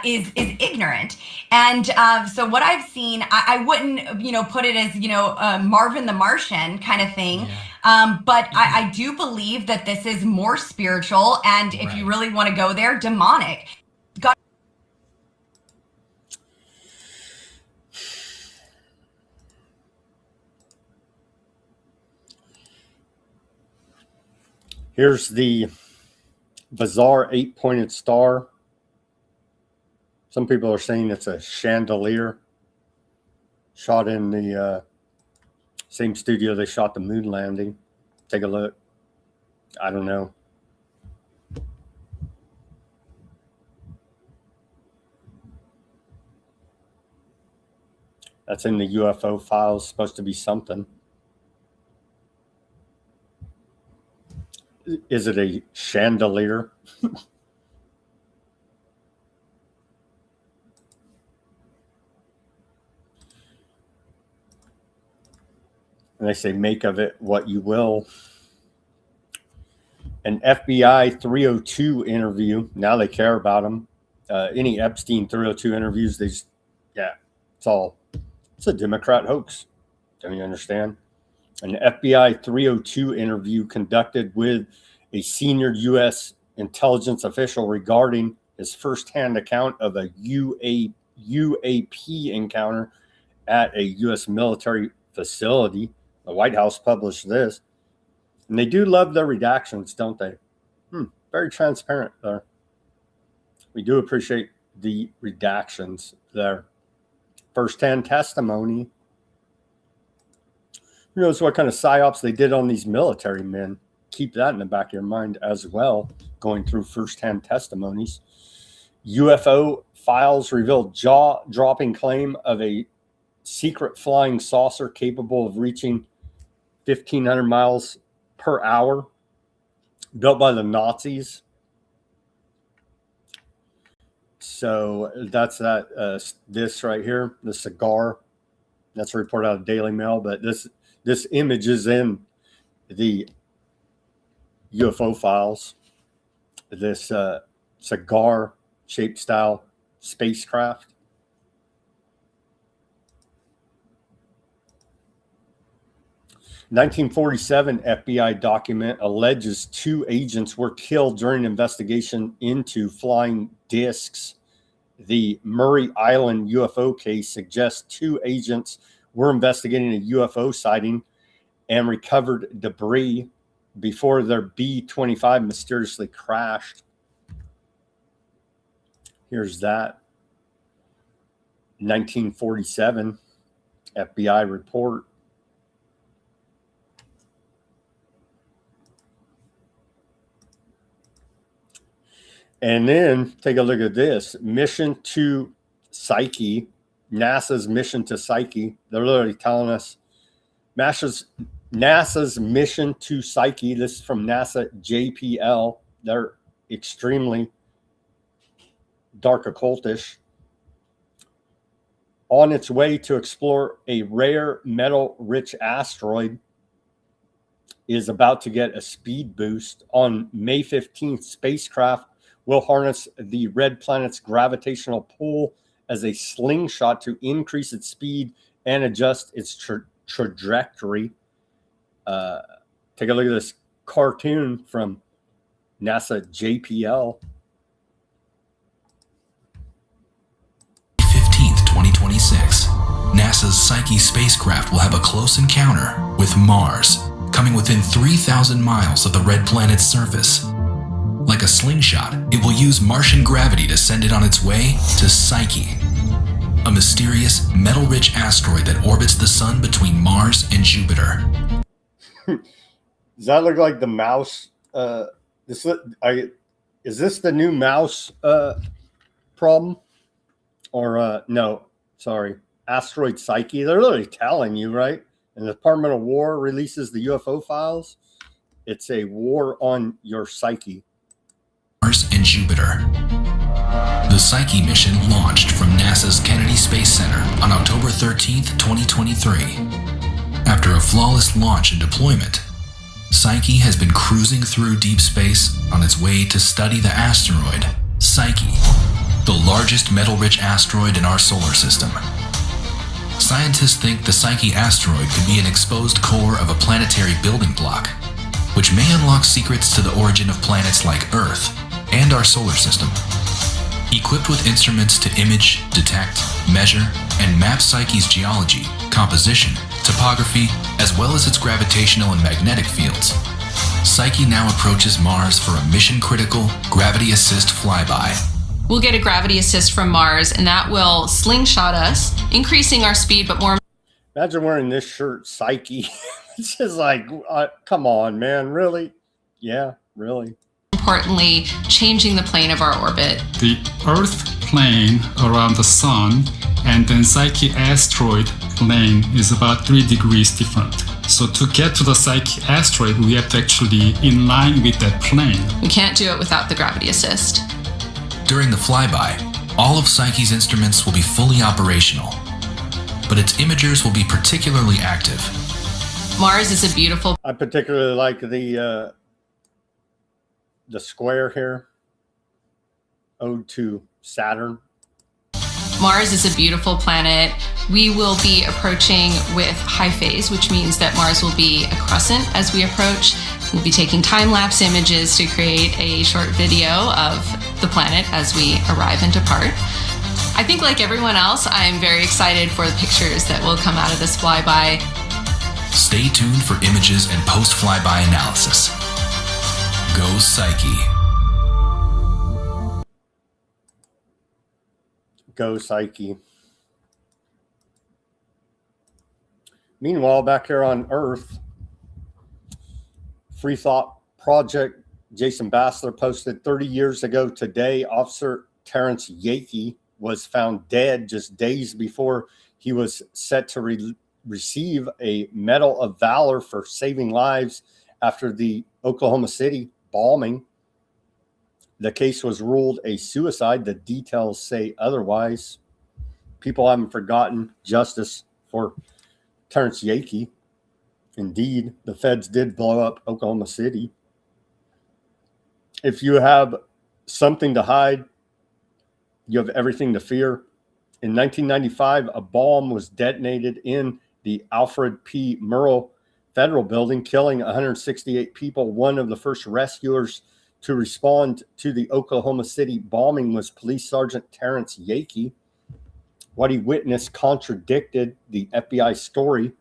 is ignorant. And so what I've seen, I wouldn't, you know, put it as, you know, Marvin the Martian kind of thing. But I do believe that this is more spiritual. And if you really want to go there, demonic. God. Here's the bizarre 8-pointed star. Some people are saying it's a chandelier shot in the same studio they shot the moon landing. Take a look. I don't know. That's in the UFO files. Supposed to be something. Is it a chandelier? And they say, make of it what you will. An FBI 302 interview. Now they care about them. Any Epstein 302 interviews, it's a Democrat hoax. Don't you understand? An FBI 302 interview conducted with a senior U.S. intelligence official regarding his firsthand account of a UAP encounter at a U.S. military facility. The White House published this. And they do love their redactions, don't they? Very transparent there. We do appreciate the redactions there. Firsthand testimony. Who knows what kind of psyops they did on these military men? Keep that in the back of your mind as well, going through firsthand testimonies. UFO files revealed jaw-dropping claim of a secret flying saucer capable of reaching 1,500 miles per hour, built by the Nazis. So that's this right here, the cigar. That's a report out of Daily Mail, but this image is in the UFO files. This cigar-shaped style spacecraft. In 1947 FBI document alleges 2 agents were killed during an investigation into flying discs. The Murray Island UFO case suggests 2 agents were investigating a UFO sighting and recovered debris before their B-25 mysteriously crashed. Here's that. 1947 FBI report. And then take a look at this. Mission to Psyche. NASA's mission to Psyche. They're literally telling us NASA's mission to Psyche. This is from NASA JPL. They're extremely dark occultish. On its way to explore a rare metal-rich asteroid, is about to get a speed boost. On May 15th, spacecraft will harness the red planet's gravitational pull as a slingshot to increase its speed and adjust its trajectory. Take a look at this cartoon from NASA JPL. 15th, 2026. NASA's Psyche spacecraft will have a close encounter with Mars, coming within 3,000 miles of the red planet's surface. Like a slingshot, it will use Martian gravity to send it on its way to Psyche, a mysterious metal-rich asteroid that orbits the sun between Mars and Jupiter. Does that look like the mouse? It Is this the new mouse problem? Or no, sorry, asteroid Psyche. They're literally telling you, right? And the Department of War releases the UFO files. It's a war on your psyche. Mars and Jupiter. The Psyche mission launched from NASA's Kennedy Space Center on October 13th, 2023. After a flawless launch and deployment, Psyche has been cruising through deep space on its way to study the asteroid Psyche, the largest metal-rich asteroid in our solar system. Scientists think the Psyche asteroid could be an exposed core of a planetary building block, which may unlock secrets to the origin of planets like Earth and our solar system. Equipped with instruments to image, detect, measure, and map Psyche's geology, composition, topography, as well as its gravitational and magnetic fields, Psyche now approaches Mars for a mission-critical gravity assist flyby. We'll get a gravity assist from Mars, and that will slingshot us, increasing our speed, but more... Imagine wearing this shirt, Psyche. It's just like, come on, man, really? Yeah, really. Importantly, changing the plane of our orbit. The Earth plane around the Sun and then Psyche asteroid plane is about 3 degrees different. So to get to the Psyche asteroid, we have to actually in line with that plane. We can't do it without the gravity assist. During the flyby, all of Psyche's instruments will be fully operational, but its imagers will be particularly active. Mars is a beautiful... I particularly like the square here, ode to Saturn. Mars is a beautiful planet. We will be approaching with high phase, which means that Mars will be a crescent as we approach. We'll be taking time-lapse images to create a short video of the planet as we arrive and depart. I think like everyone else, I'm very excited for the pictures that will come out of this flyby. Stay tuned for images and post-flyby analysis. Go Psyche. Go Psyche. Meanwhile, back here on Earth, Free Thought Project Jason Bassler posted 30 years ago today, Officer Terrence Yakey was found dead just days before he was set to receive a Medal of Valor for saving lives after the Oklahoma City bombing. The case was ruled a suicide. The details say otherwise. People haven't forgotten justice for Terrence Yakey. Indeed, the feds did blow up Oklahoma City. If you have something to hide, you have everything to fear. In 1995, a bomb was detonated in the Alfred P. Murrah Federal Building, killing 168 people. One of the first rescuers to respond to the Oklahoma City bombing was Police Sergeant Terrence Yakey. What he witnessed contradicted the FBI story.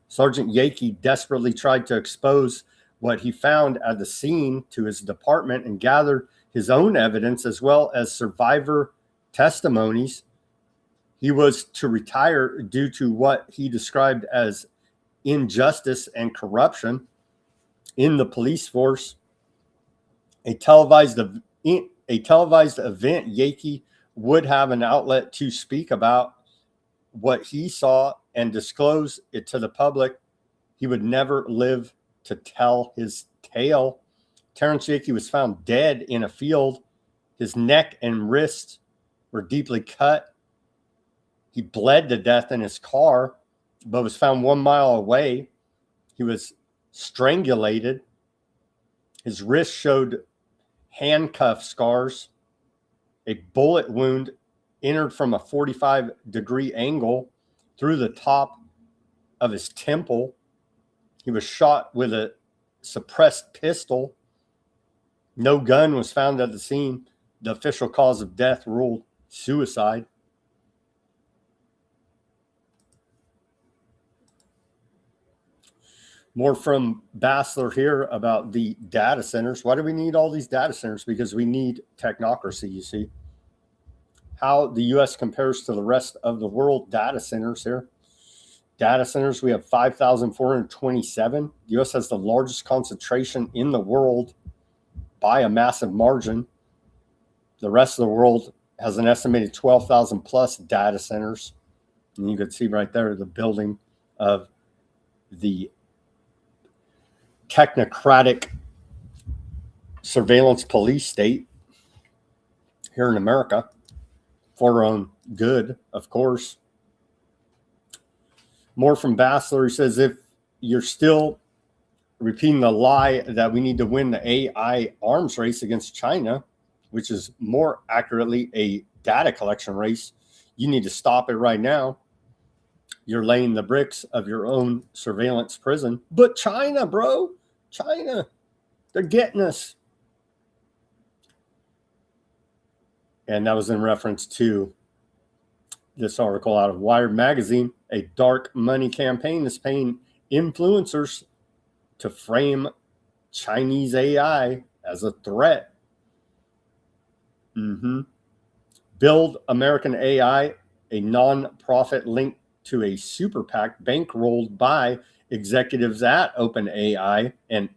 Sergeant Yakey desperately tried to expose what he found at the scene to his department and gathered his own evidence as well as survivor testimonies. He was to retire due to what he described as injustice and corruption in the police force. A televised event, Yakey would have an outlet to speak about what he saw and disclose it to the public. He would never live to tell his tale. Terrence Yakey was found dead in a field. His neck and wrists were deeply cut. He bled to death in his car, but was found 1 mile away. He was strangulated. His wrist showed handcuff scars. A bullet wound entered from a 45-degree angle through the top of his temple. He was shot with a suppressed pistol. No gun was found at the scene. The official cause of death ruled suicide. More from Bassler here about the data centers. Why do we need all these data centers? Because we need technocracy, you see. How the U.S. compares to the rest of the world data centers here. Data centers, we have 5,427. The U.S. has the largest concentration in the world by a massive margin. The rest of the world has an estimated 12,000 plus data centers. And you can see right there the building of the technocratic surveillance police state here in America for our own good, of course. More from Bassler. He says, if you're still repeating the lie that we need to win the AI arms race against China, which is more accurately a data collection race, you need to stop it right now. You're laying the bricks of your own surveillance prison. But China, bro, China, they're getting us. And that was in reference to this article out of Wired magazine. A dark money campaign is paying influencers to frame Chinese AI as a threat. Build American AI, a non-profit linked to a super PAC bankrolled by executives at OpenAI and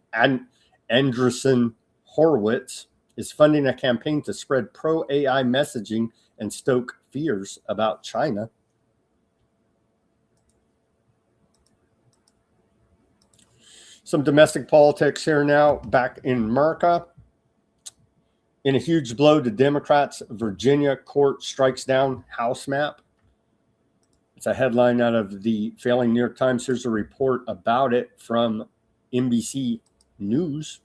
Andreessen Horowitz, is funding a campaign to spread pro-AI messaging and stoke fears about China. Some domestic politics here now, back in America. In a huge blow to Democrats, Virginia court strikes down House map. It's a headline out of the failing New York Times. Here's a report about it from NBC News.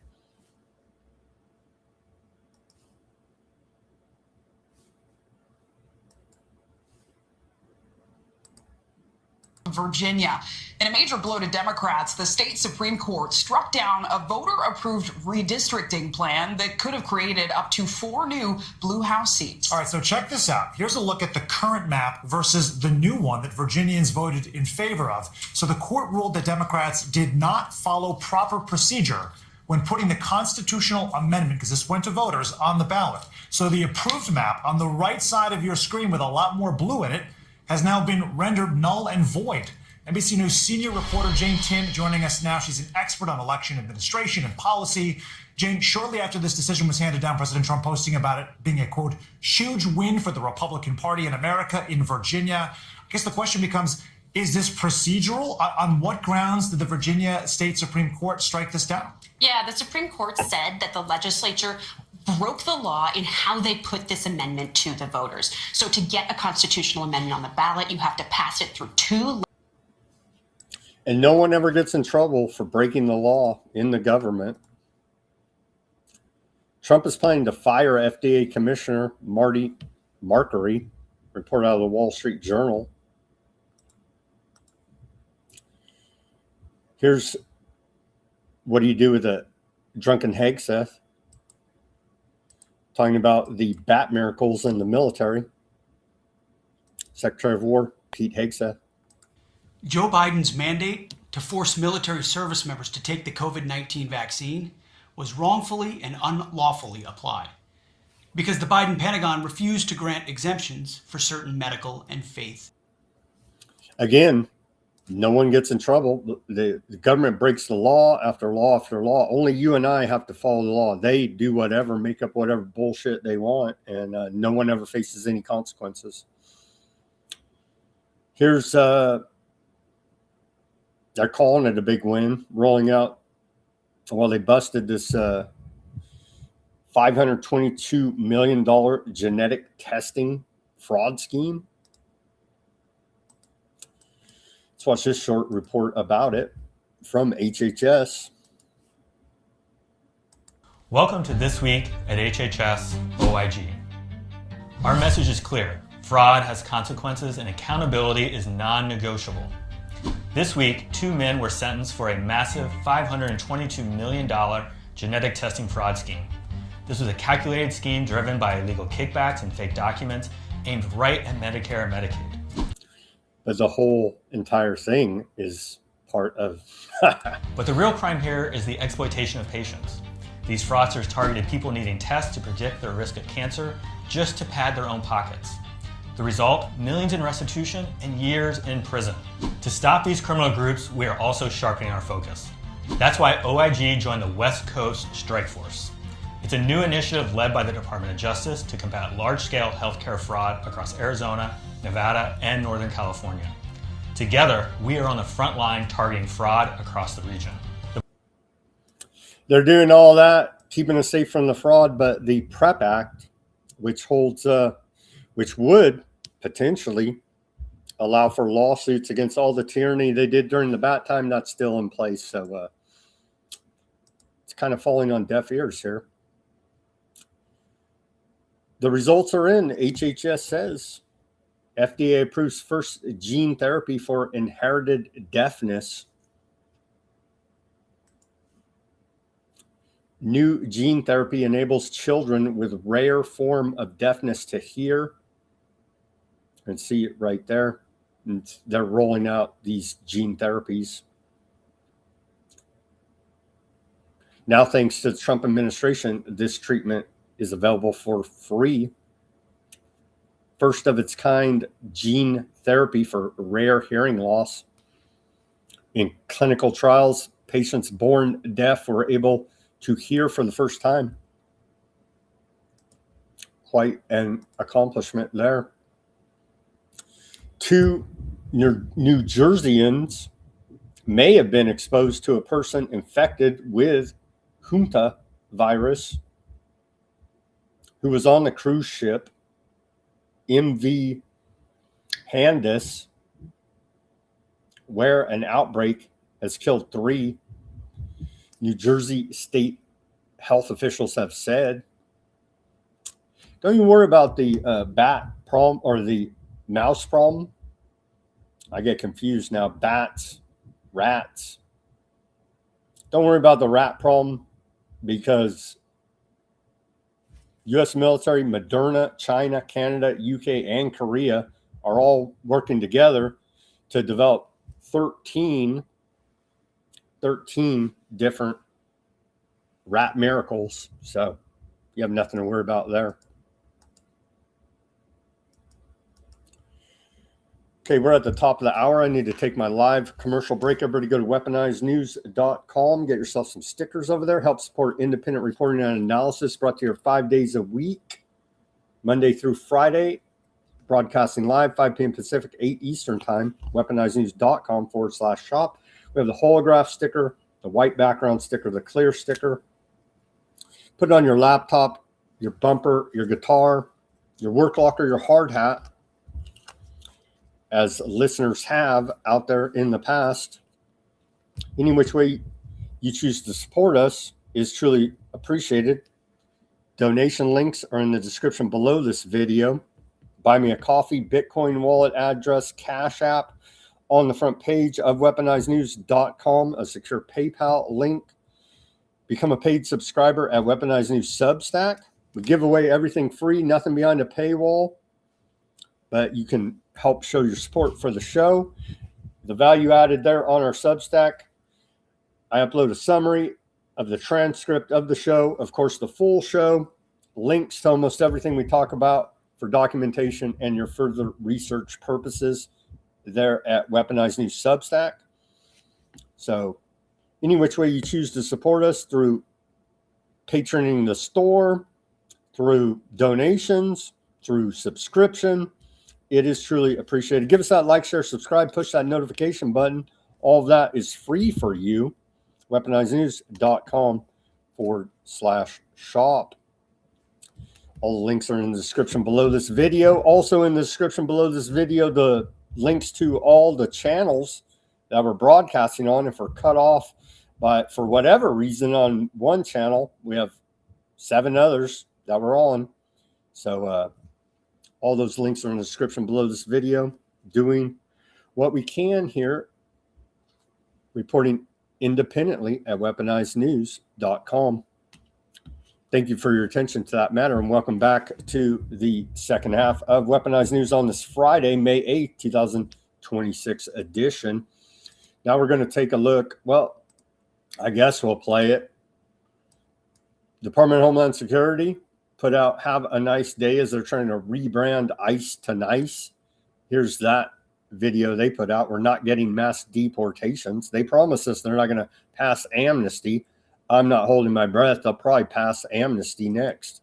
Virginia. In a major blow to Democrats, the state Supreme Court struck down a voter-approved redistricting plan that could have created up to 4 new blue House seats. All right, so check this out. Here's a look at the current map versus the new one that Virginians voted in favor of. So the court ruled that Democrats did not follow proper procedure when putting the constitutional amendment, because this went to voters, on the ballot. So the approved map on the right side of your screen with a lot more blue in it has now been rendered null and void. NBC News senior reporter Jane Tim joining us now. She's an expert on election administration and policy. Jane, shortly after this decision was handed down, President Trump posting about it being a, quote, huge win for the Republican Party in America in Virginia. I guess the question becomes, is this procedural? On what grounds did the Virginia State Supreme Court strike this down? Yeah, the Supreme Court said that the legislature broke the law in how they put this amendment to the voters. So to get a constitutional amendment on the ballot, you have to pass it through 2. And no one ever gets in trouble for breaking the law in the government. Trump is planning to fire FDA Commissioner Marty Makary, report out of the Wall Street Journal. Here's what do you do with a drunken Hegseth? Talking about the bat miracles in the military. Secretary of War Pete Hegseth. Joe Biden's mandate to force military service members to take the COVID-19 vaccine was wrongfully and unlawfully applied because the Biden Pentagon refused to grant exemptions for certain medical and faith. Again, no one gets in trouble. The government breaks the law after law after law. Only you and I have to follow the law. They do whatever, make up whatever bullshit they want, and no one ever faces any consequences. Here's, they're calling it a big win, rolling out, well, they busted this $522 million genetic testing fraud scheme. Let's watch this short report about it from HHS. Welcome to This Week at HHS OIG. Our message is clear. Fraud has consequences and accountability is non-negotiable. This week, 2 men were sentenced for a massive $522 million genetic testing fraud scheme. This was a calculated scheme driven by illegal kickbacks and fake documents aimed right at Medicare and Medicaid. But the whole entire thing is part of... But the real crime here is the exploitation of patients. These fraudsters targeted people needing tests to predict their risk of cancer just to pad their own pockets. The result, millions in restitution and years in prison. To stop these criminal groups, we are also sharpening our focus. That's why OIG joined the West Coast Strike Force. It's It's a new initiative led by the Department of Justice to combat large-scale healthcare fraud across Arizona, Nevada, and Northern California. Together, we are on the front line targeting fraud across the region. They're doing all that, keeping us safe from the fraud, but the PrEP Act, which would potentially allow for lawsuits against all the tyranny they did during the bat time, that's still in place. So it's kind of falling on deaf ears here. The results are in. HHS says FDA approves first gene therapy for inherited deafness. New gene therapy enables children with rare form of deafness to hear. And see it right there. And they're rolling out these gene therapies. Now, thanks to the Trump administration, this treatment is available for free. First of its kind gene therapy for rare hearing loss. In clinical trials, patients born deaf were able to hear for the first time. Quite an accomplishment there. 2 New Jerseyans may have been exposed to a person infected with Hunta virus who was on the cruise ship MV Handis, where an outbreak has killed 3. New Jersey state health officials have said. Don't you worry about the bat problem or the mouse problem. I get confused now. Bats, rats. Don't worry about the rat problem because U.S. military, Moderna, China, Canada, UK, and Korea are all working together to develop 13 different rat miracles. So you have nothing to worry about there. Okay, we're at the top of the hour. I need to take my live commercial break. Everybody go to weaponizednews.com. Get yourself some stickers over there. Help support independent reporting and analysis brought to you 5 days a week, Monday through Friday. Broadcasting live, 5 p.m. Pacific, 8 Eastern time. Weaponizednews.com/shop. We have the holograph sticker, the white background sticker, the clear sticker. Put it on your laptop, your bumper, your guitar, your work locker, your hard hat, as listeners have out there in the past. Any which way you choose to support us is truly appreciated. Donation links are in the description below this video. Buy me a coffee, Bitcoin wallet address, Cash App on the front page of weaponizednews.com, a secure PayPal link. Become a paid subscriber at Weaponized News Substack. We give away everything free, nothing behind a paywall, but you can help show your support for the show. The value added there on our Substack. I upload a summary of the transcript of the show, of course, the full show, links to almost everything we talk about for documentation and your further research purposes there at Weaponized News Substack. So any which way you choose to support us, through patroning the store, through donations, through subscription, it is truly appreciated. Give us that like, share, subscribe, push that notification button. All of that is free for you. weaponizednews.com/shop. All the links are in the description below this video. Also in the description below this video, the links to all the channels that we're broadcasting on. If we're cut off for whatever reason on one channel, we have 7 others that we're on. So all those links are in the description below this video. Doing what we can here, reporting independently at weaponizednews.com. Thank you for your attention to that matter, and welcome back to the second half of Weaponized News on this Friday, May 8th, 2026 edition. Now we're going to take a look. Well, I guess we'll play it. Department of Homeland Security put out "Have a Nice Day" as they're trying to rebrand ICE to NICE. Here's that video they put out. We're not getting mass deportations. They promised us they're not going to pass amnesty. I'm not holding my breath. They'll probably pass amnesty next.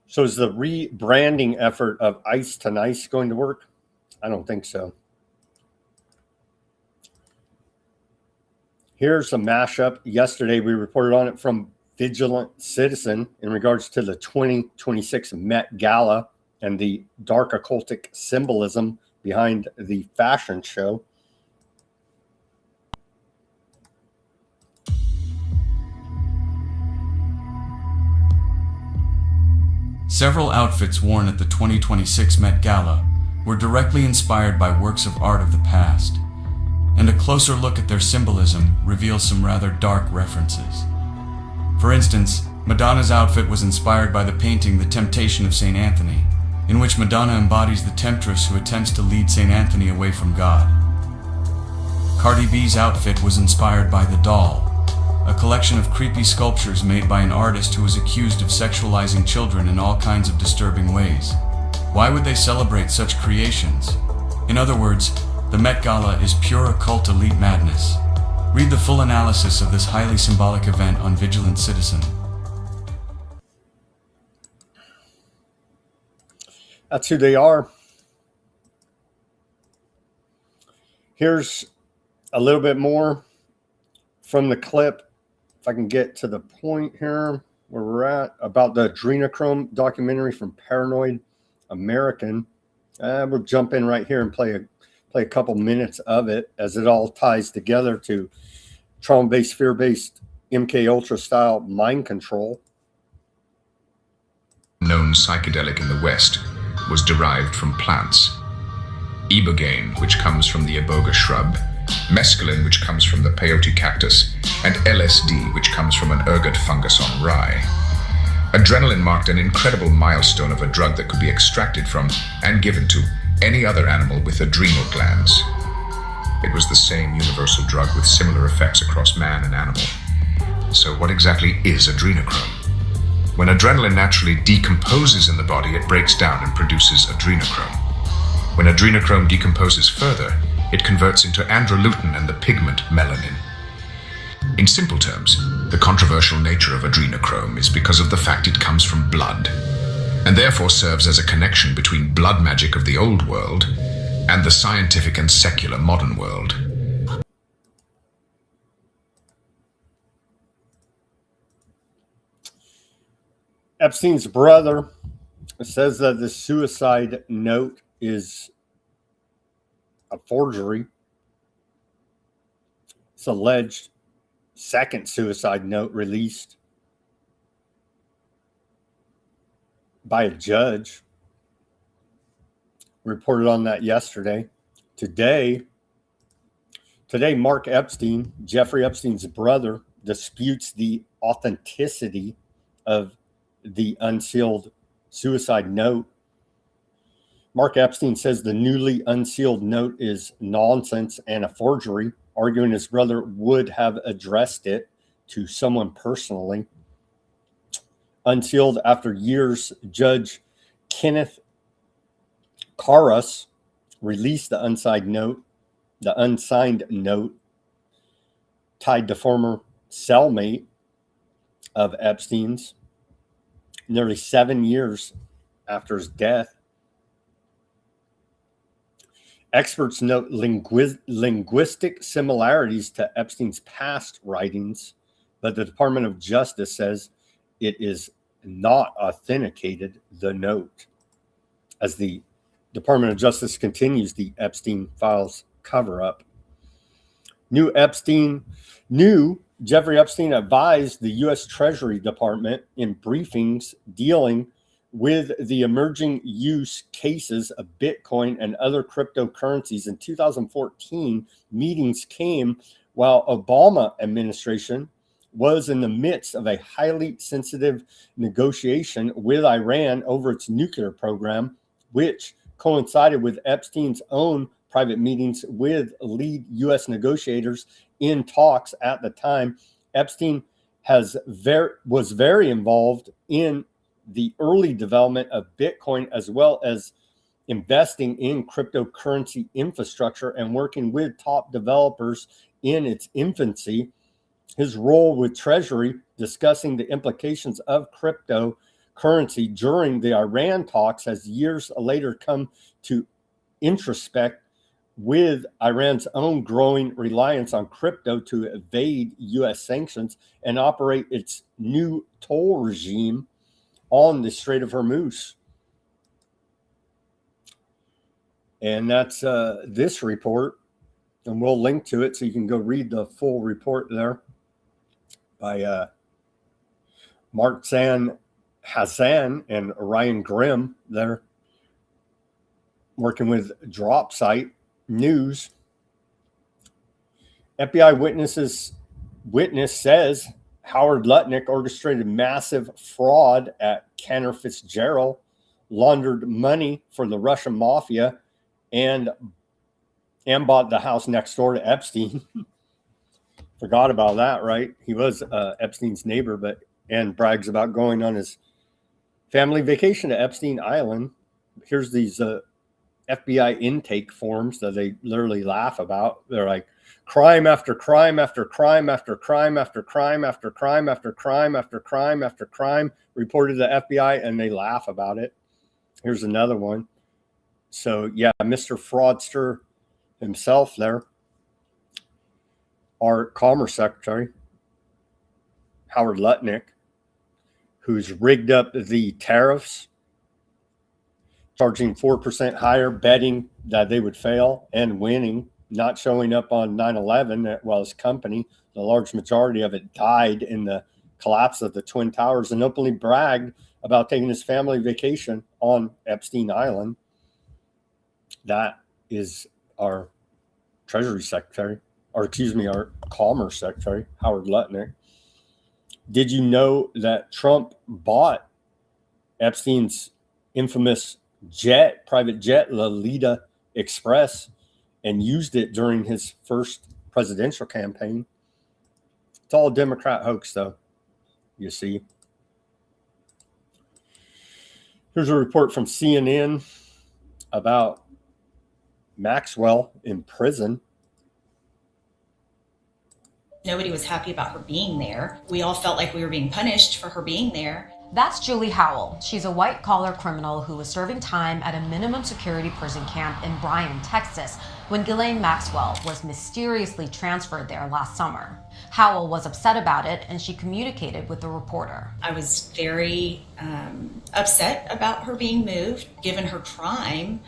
So is the rebranding effort of Ice to Nice going to work? I don't think so. Here's a mashup. Yesterday, we reported on it from Vigilant Citizen in regards to the 2026 Met Gala and the dark occultic symbolism behind the fashion show. Several outfits worn at the 2026 Met Gala were directly inspired by works of art of the past, and a closer look at their symbolism reveals some rather dark references. For instance, Madonna's outfit was inspired by the painting The Temptation of St. Anthony, in which Madonna embodies the temptress who attempts to lead St. Anthony away from God. Cardi B's outfit was inspired by The Doll, a collection of creepy sculptures made by an artist who was accused of sexualizing children in all kinds of disturbing ways. Why would they celebrate such creations? In other words, the Met Gala is pure occult elite madness. Read the full analysis of this highly symbolic event on Vigilant Citizen. That's who they are. Here's a little bit more from the clip. If I can get to the point here where we're at, about the adrenochrome documentary from Paranoid American. We'll jump in right here and play a couple minutes of it as it all ties together to trauma-based, fear-based, MK Ultra style mind control. Known psychedelic in the West was derived from plants. Ibogaine, which comes from the iboga shrub, mescaline, which comes from the peyote cactus, and LSD, which comes from an ergot fungus on rye. Adrenaline marked an incredible milestone of a drug that could be extracted from and given to any other animal with adrenal glands. It was the same universal drug with similar effects across man and animal. So what exactly is adrenochrome? When adrenaline naturally decomposes in the body, it breaks down and produces adrenochrome. When adrenochrome decomposes further, it converts into androleutin and the pigment melanin. In simple terms, the controversial nature of adrenochrome is because of the fact it comes from blood, and therefore serves as a connection between blood magic of the old world and the scientific and secular modern world. Epstein's brother says that the suicide note is a forgery. It's alleged second suicide note released by a judge. Reported on that yesterday. Today, Mark Epstein, Jeffrey Epstein's brother, disputes the authenticity of the unsealed suicide note. Mark Epstein says the newly unsealed note is nonsense and a forgery, arguing his brother would have addressed it to someone personally. Unsealed after years, Judge Kenneth Karras released the unsigned note tied to former cellmate of Epstein's nearly 7 years after his death. Experts note linguistic similarities to Epstein's past writings, but the Department of Justice says it is not authenticated, the note, as the Department of Justice continues the Epstein files cover-up. New Jeffrey Epstein advised the U.S. Treasury Department in briefings dealing with the emerging use cases of Bitcoin and other cryptocurrencies. In 2014, meetings came while Obama administration was in the midst of a highly sensitive negotiation with Iran over its nuclear program, which coincided with Epstein's own private meetings with lead U.S. negotiators in talks at the time. Epstein was very involved in the early development of Bitcoin, as well as investing in cryptocurrency infrastructure and working with top developers in its infancy. His role with Treasury discussing the implications of cryptocurrency during the Iran talks has years later come to introspect with Iran's own growing reliance on crypto to evade U.S. sanctions and operate its new toll regime on the Strait of Hormuz. And that's this report, and we'll link to it so you can go read the full report there by Mark Hassan and Ryan Grimm. They're working with Dropsite News. FBI witness says Howard Lutnick orchestrated massive fraud at Cantor Fitzgerald, laundered money for the Russian mafia, and bought the house next door to Epstein. Forgot about that, right? He was Epstein's neighbor, and brags about going on his family vacation to Epstein Island. Here's these FBI intake forms that they literally laugh about. They're like, crime after crime after crime after crime after crime after crime after crime after crime after crime reported to the FBI, and they laugh about it. Here's another one. So yeah, Mr. Fraudster himself there, our Commerce Secretary, Howard Lutnick, who's rigged up the tariffs, charging 4% higher, betting that they would fail and winning, not showing up on 9/11 while his company, the large majority of it, died in the collapse of the Twin Towers, and openly bragged about taking his family vacation on Epstein Island. That is our Treasury Secretary, or excuse me, our Commerce Secretary, Howard Lutnick. Did you know that Trump bought Epstein's infamous private jet, Lolita Express, and used it during his first presidential campaign? It's all a Democrat hoax, though, you see. Here's a report from CNN about Maxwell in prison. Nobody was happy about her being there. We all felt like we were being punished for her being there. That's Julie Howell. She's a white-collar criminal who was serving time at a minimum security prison camp in Bryan, Texas, when Ghislaine Maxwell was mysteriously transferred there last summer. Howell was upset about it, and she communicated with the reporter. I was very upset about her being moved. Given her crime,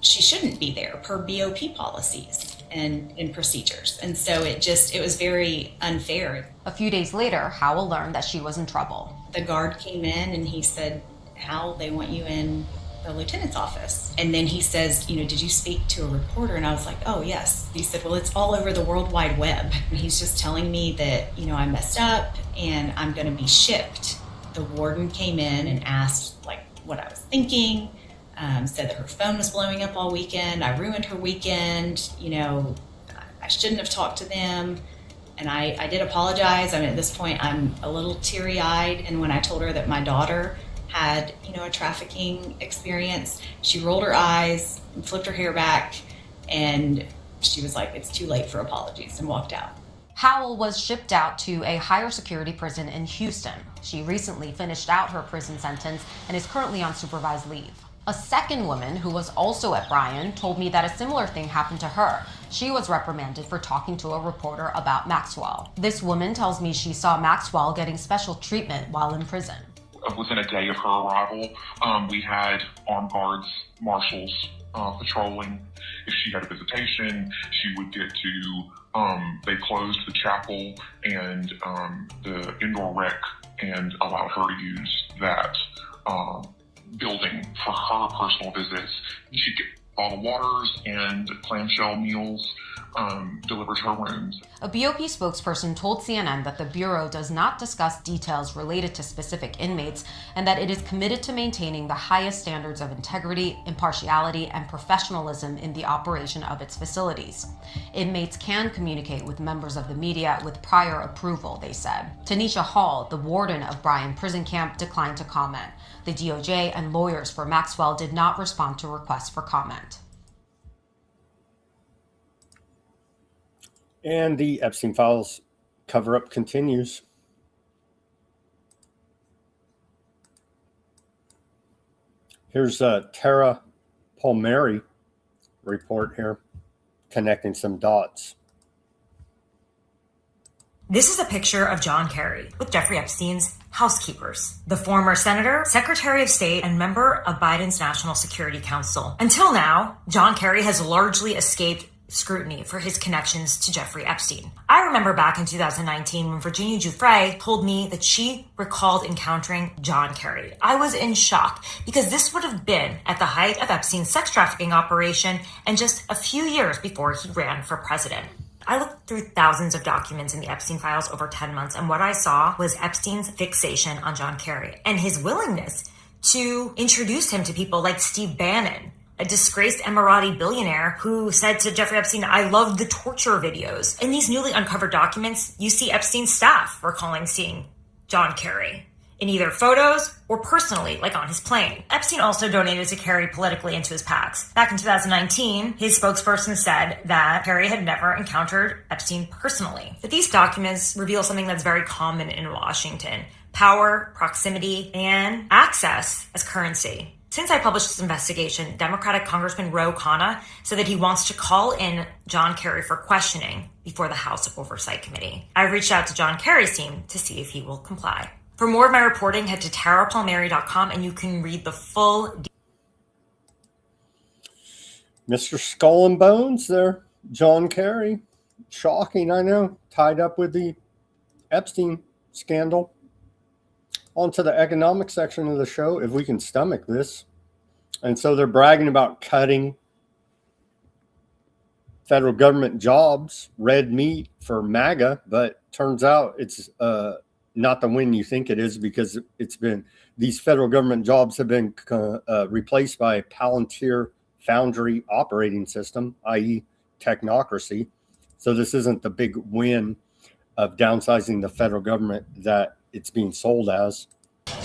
she shouldn't be there per BOP policies and procedures. And so it was very unfair. A few days later, Howell learned that she was in trouble. The guard came in and he said, "Hal, they want you in the lieutenant's office." And then he says, "Did you speak to a reporter?" And I was like, "Oh, yes." He said, "Well, it's all over the World Wide Web." And he's just telling me that, I messed up and I'm going to be shipped. The warden came in and asked what I was thinking, said that her phone was blowing up all weekend. I ruined her weekend. I shouldn't have talked to them. And I did apologize. I mean, at this point, I'm a little teary-eyed. And when I told her that my daughter had, a trafficking experience, she rolled her eyes, and flipped her hair back, and she was like, "It's too late for apologies," and walked out. Howell was shipped out to a higher security prison in Houston. She recently finished out her prison sentence and is currently on supervised leave. A second woman who was also at Bryan told me that a similar thing happened to her. She was reprimanded for talking to a reporter about Maxwell. This woman tells me she saw Maxwell getting special treatment while in prison. within a day of her arrival, we had armed guards, marshals patrolling. If she had a visitation, she would get to, they closed the chapel and the indoor rec and allowed her to use that building for her personal visits. She'd get bottled waters and clamshell meals delivered to her rooms. A BOP spokesperson told CNN that the Bureau does not discuss details related to specific inmates and that it is committed to maintaining the highest standards of integrity, impartiality, and professionalism in the operation of its facilities. Inmates can communicate with members of the media with prior approval, they said. Tanisha Hall, the warden of Bryan Prison Camp, declined to comment. The DOJ and lawyers for Maxwell did not respond to requests for comment. And the Epstein files cover-up continues. Here's a Tara Palmieri report here, connecting some dots. This is a picture of John Kerry with Jeffrey Epstein's housekeepers, the former senator, secretary of state, and member of Biden's National Security Council. Until now, John Kerry has largely escaped scrutiny for his connections to Jeffrey Epstein. I remember back in 2019 when Virginia Giuffre told me that she recalled encountering John Kerry. I was in shock because this would have been at the height of Epstein's sex trafficking operation and just a few years before he ran for president. I looked through thousands of documents in the Epstein files over 10 months, and what I saw was Epstein's fixation on John Kerry and his willingness to introduce him to people like Steve Bannon, a disgraced Emirati billionaire who said to Jeffrey Epstein, "I love the torture videos." In these newly uncovered documents, you see Epstein's staff recalling seeing John Kerry in either photos or personally, like on his plane. Epstein also donated to Kerry politically and to his PACs. Back in 2019, his spokesperson said that Kerry had never encountered Epstein personally. But these documents reveal something that's very common in Washington: power, proximity, and access as currency. Since I published this investigation, Democratic Congressman Ro Khanna said that he wants to call in John Kerry for questioning before the House Oversight Committee. I reached out to John Kerry's team to see if he will comply. For more of my reporting, head to tarapalmieri.com and you can read the full. Mr. Skull and Bones there, John Kerry. Shocking, I know. Tied up with the Epstein scandal. On to the economic section of the show, if we can stomach this. And so they're bragging about cutting federal government jobs, red meat for MAGA, but turns out it's not the win you think it is, because it's been, these federal government jobs have been replaced by Palantir Foundry operating system, i.e. Technocracy. So this isn't the big win of downsizing the federal government that it's being sold as.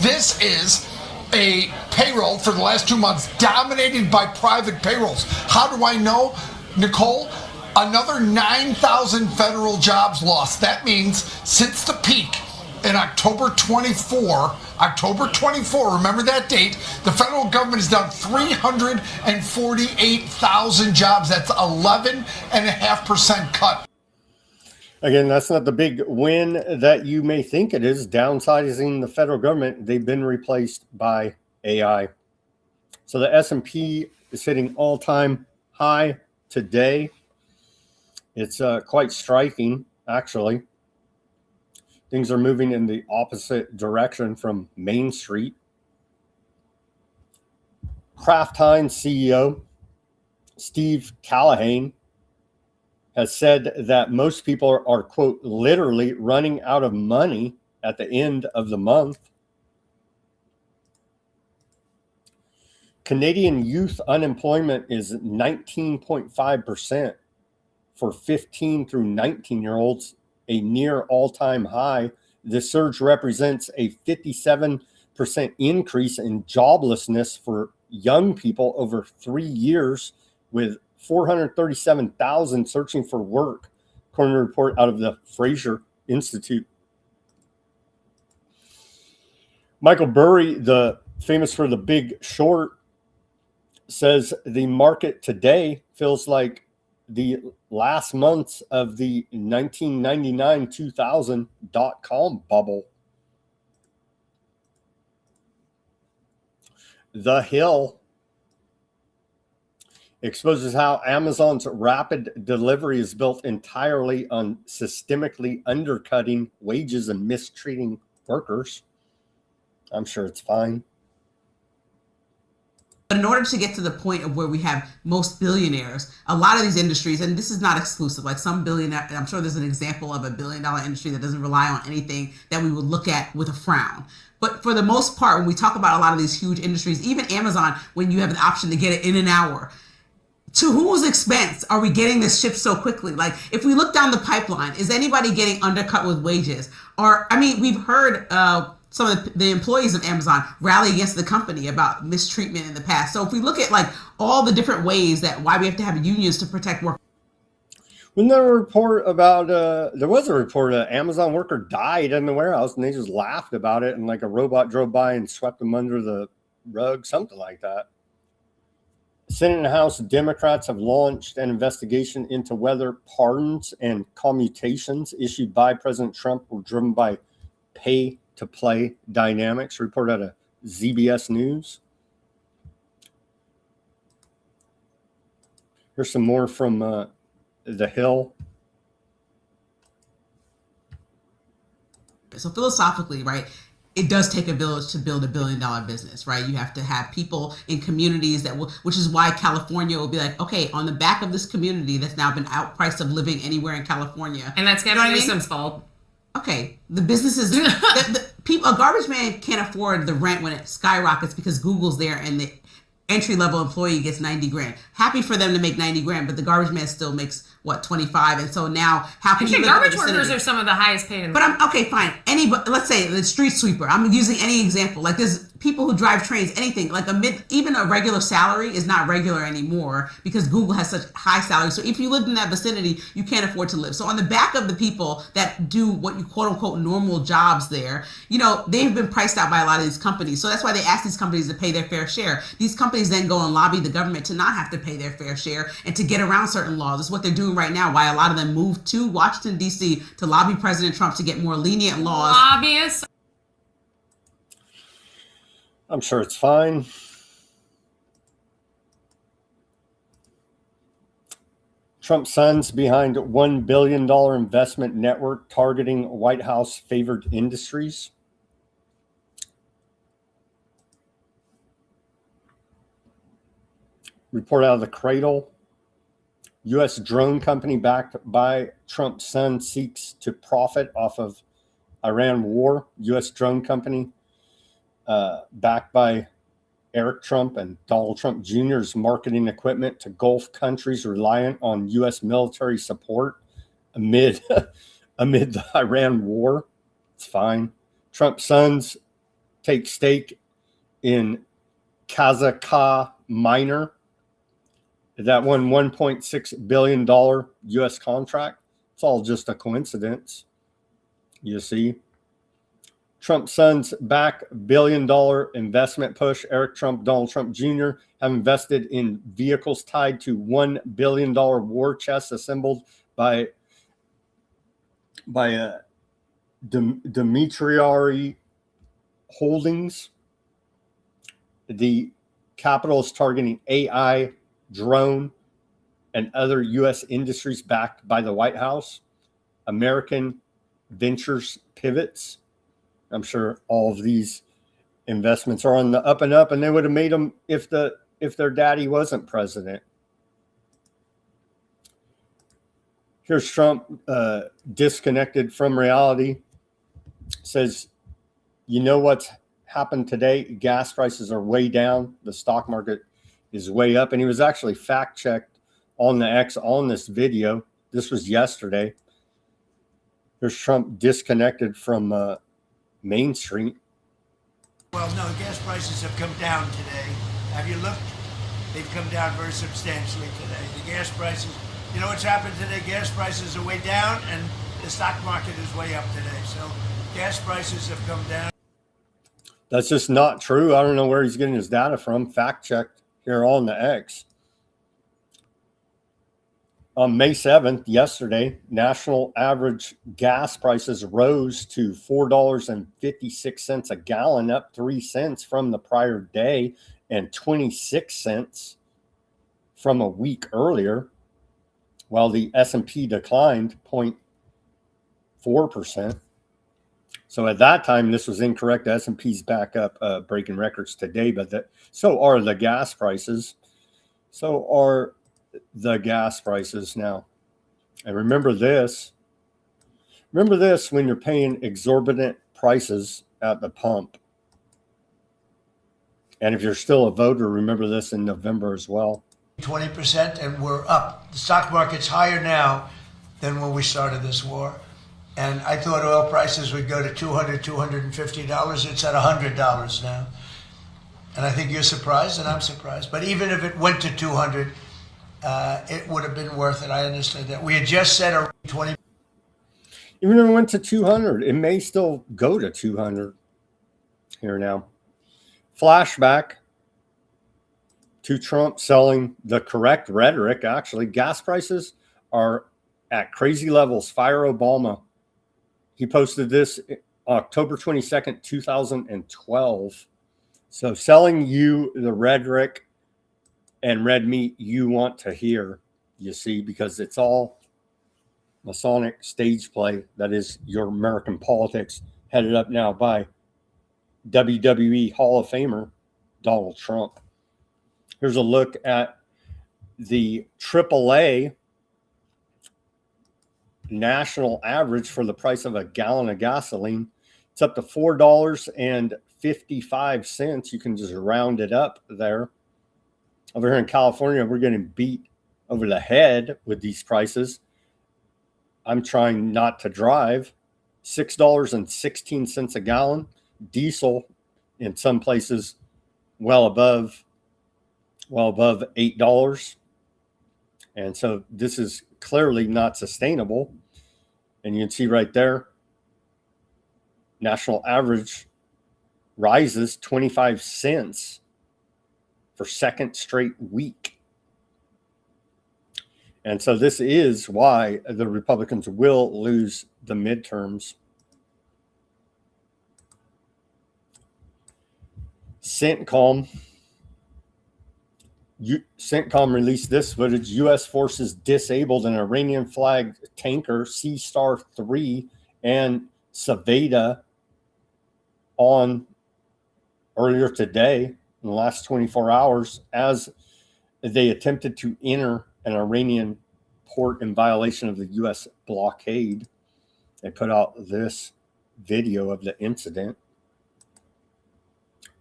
This is a payroll for the last 2 months dominated by private payrolls. How do I know, Nicole? Another 9,000 federal jobs lost. That means since the peak in October 24, remember that date, the federal government is down 348,000 jobs. That's 11.5% cut. Again, that's not the big win that you may think it is. Downsizing the federal government, they've been replaced by AI. So the S&P is hitting all-time high today. It's quite striking, actually. Things are moving in the opposite direction from Main Street. Kraft Heinz CEO Steve Callaghan has said that most people are, quote, literally running out of money at the end of the month. Canadian youth unemployment is 19.5% for 15 through 19-year-olds, a near all-time high. This surge represents a 57% increase in joblessness for young people over 3 years, with 437,000 searching for work, according to a report out of the Fraser Institute. Michael Burry, the famous for The Big Short, says the market today feels like the last months of the 1999-2000 dot-com bubble. The Hill exposes how Amazon's rapid delivery is built entirely on systemically undercutting wages and mistreating workers. I'm sure it's fine. But in order to get to the point of where we have most billionaires, a lot of these industries, and this is not exclusive, like some billionaire, I'm sure there's an example of $1 billion industry that doesn't rely on anything that we would look at with a frown. But for the most part, when we talk about a lot of these huge industries, even Amazon, when you have an option to get it in an hour, to whose expense are we getting this shipped so quickly? Like, if we look down the pipeline, is anybody getting undercut with wages? Or, I mean, we've heard some of the employees of Amazon rally against the company about mistreatment in the past. So if we look at like all the different ways that why we have to have unions to protect workers. Wasn't there a report about, there was a report an Amazon worker died in the warehouse and they just laughed about it and like a robot drove by and swept them under the rug, something like that. Senate and House Democrats have launched an investigation into whether pardons and commutations issued by President Trump were driven by pay-to-play dynamics, reported out of ZBS News. Here's some more from The Hill. So philosophically, right, it does take a village to build $1 billion business, right? You have to have people in communities that will, which is why California will be like, okay, on the back of this community that's now been outpriced of living anywhere in California. And that's Gavin Newsom's fault. Okay, the businesses, the people, a garbage man can't afford the rent when it skyrockets because Google's there and the entry-level employee gets 90 grand. Happy for them to make 90 grand, but the garbage man still makes what, 25? And so now how can Actually, garbage workers are some of the highest paid in the world. But I'm okay, fine. Anybody, let's say the street sweeper. I'm using any example. Like there's people who drive trains, anything like even a regular salary is not regular anymore because Google has such high salaries. So if you lived in that vicinity, you can't afford to live. So on the back of the people that do what you quote unquote normal jobs there, you know, they've been priced out by a lot of these companies. So that's why they ask these companies to pay their fair share. These companies then go and lobby the government to not have to pay their fair share and to get around certain laws. It's what they're doing right now, why a lot of them moved to Washington, D.C. to lobby President Trump to get more lenient laws. Lobbyists. I'm sure it's fine. Trump's son's behind $1 billion investment network targeting White House favored industries. Report out of the Cradle. U.S. drone company backed by Trump's son seeks to profit off of Iran war. U.S. drone company backed by Eric Trump and Donald Trump Jr.'s marketing equipment to Gulf countries reliant on U.S. military support amid the Iran war. It's fine. Trump's sons take stake in Kazakh miner that won $1.6 billion U.S. contract. It's all just a coincidence, you see. Trump's sons back $1 billion investment push. Eric Trump, Donald Trump Jr. have invested in vehicles tied to $1 billion war chest assembled by Dimitriari Holdings. The capital is targeting AI, drone, and other U.S. industries backed by the White House. American Ventures pivots. I'm sure all of these investments are on the up and up, and they would have made them if their daddy wasn't president. Here's Trump disconnected from reality. Says, you know what's happened today? Gas prices are way down. The stock market is way up. And he was actually fact-checked on the X on this video. This was yesterday. Here's Trump disconnected from Main Street. Well, no, gas prices have come down today. Have you looked? They've come down very substantially today. The gas prices, you know what's happened today? Gas prices are way down and the stock market is way up today. So gas prices have come down. That's just not true. I don't know where he's getting his data from. Fact-checked here on the X. On May 7th, yesterday, national average gas prices rose to $4.56 a gallon, up 3 cents from the prior day. and 26 cents from a week earlier, while the S&P declined 0.4%. So at that time, this was incorrect. The S&P's back up, breaking records today, but so are the gas prices. So are the gas prices now. And remember this when you're paying exorbitant prices at the pump. And if you're still a voter, remember this in November as well. 20%, and we're up. The stock market's higher now than when we started this war. And I thought oil prices would go to $200, $250. It's at $100 now. And I think you're surprised, and I'm surprised. But even if it went to 200, it would have been worth it. I understand that. We had just said a 20. Even if it went to 200, it may still go to 200 here now. Flashback to Trump selling the correct rhetoric. Actually, gas prices are at crazy levels. Fire Obama. He posted this October 22nd, 2012. So selling you the rhetoric and red meat you want to hear, you see, because it's all Masonic stage play. That is your American politics, headed up now by WWE Hall of Famer Donald Trump. Here's a look at the AAA national average for the price of a gallon of gasoline. It's up to $4.55. You can just round it up there. Over here in California, we're getting beat over the head with these prices. I'm trying not to drive. $6.16 a gallon. Diesel in some places well above $8. And so this is clearly not sustainable. And you can see right there, national average rises 25 cents for second straight week. And so this is why the Republicans will lose the midterms. CENTCOM released this footage. U.S. forces disabled an Iranian-flagged tanker, Sea Star 3, and Saveda on earlier today, in the last 24 hours, as they attempted to enter an Iranian port in violation of the U.S. blockade. They put out this video of the incident.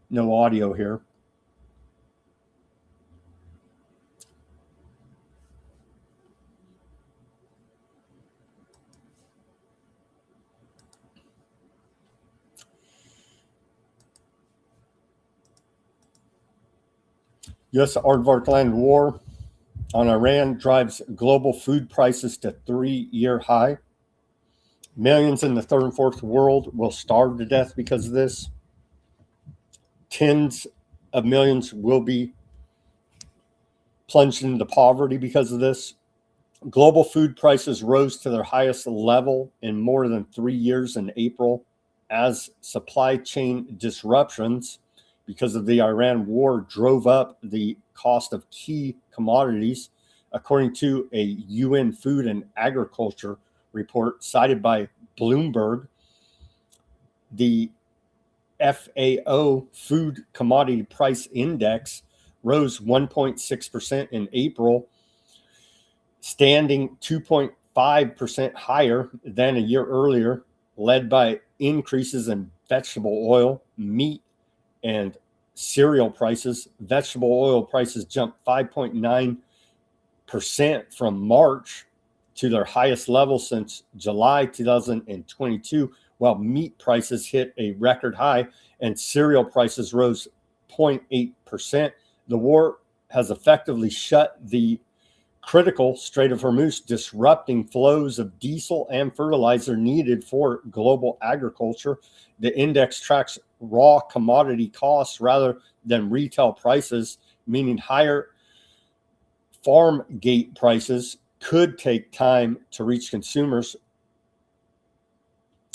No audio here. U.S. aardvark land war on Iran drives global food prices to 3-year high. Millions in the third and fourth world will starve to death because of this. Tens of millions will be plunged into poverty because of this. Global food prices rose to their highest level in more than 3 years in April as supply chain disruptions because of the Iran war drove up the cost of key commodities, according to a UN Food and Agriculture report cited by Bloomberg. The FAO Food Commodity Price Index rose 1.6% in April, standing 2.5% higher than a year earlier, led by increases in vegetable oil, meat, and cereal prices. Vegetable oil prices jumped 5.9% from March to their highest level since July 2022, while meat prices hit a record high and cereal prices rose 0.8%. The war has effectively shut the critical Strait of Hormuz, disrupting flows of diesel and fertilizer needed for global agriculture. The index tracks raw commodity costs rather than retail prices, meaning higher farm gate prices could take time to reach consumers.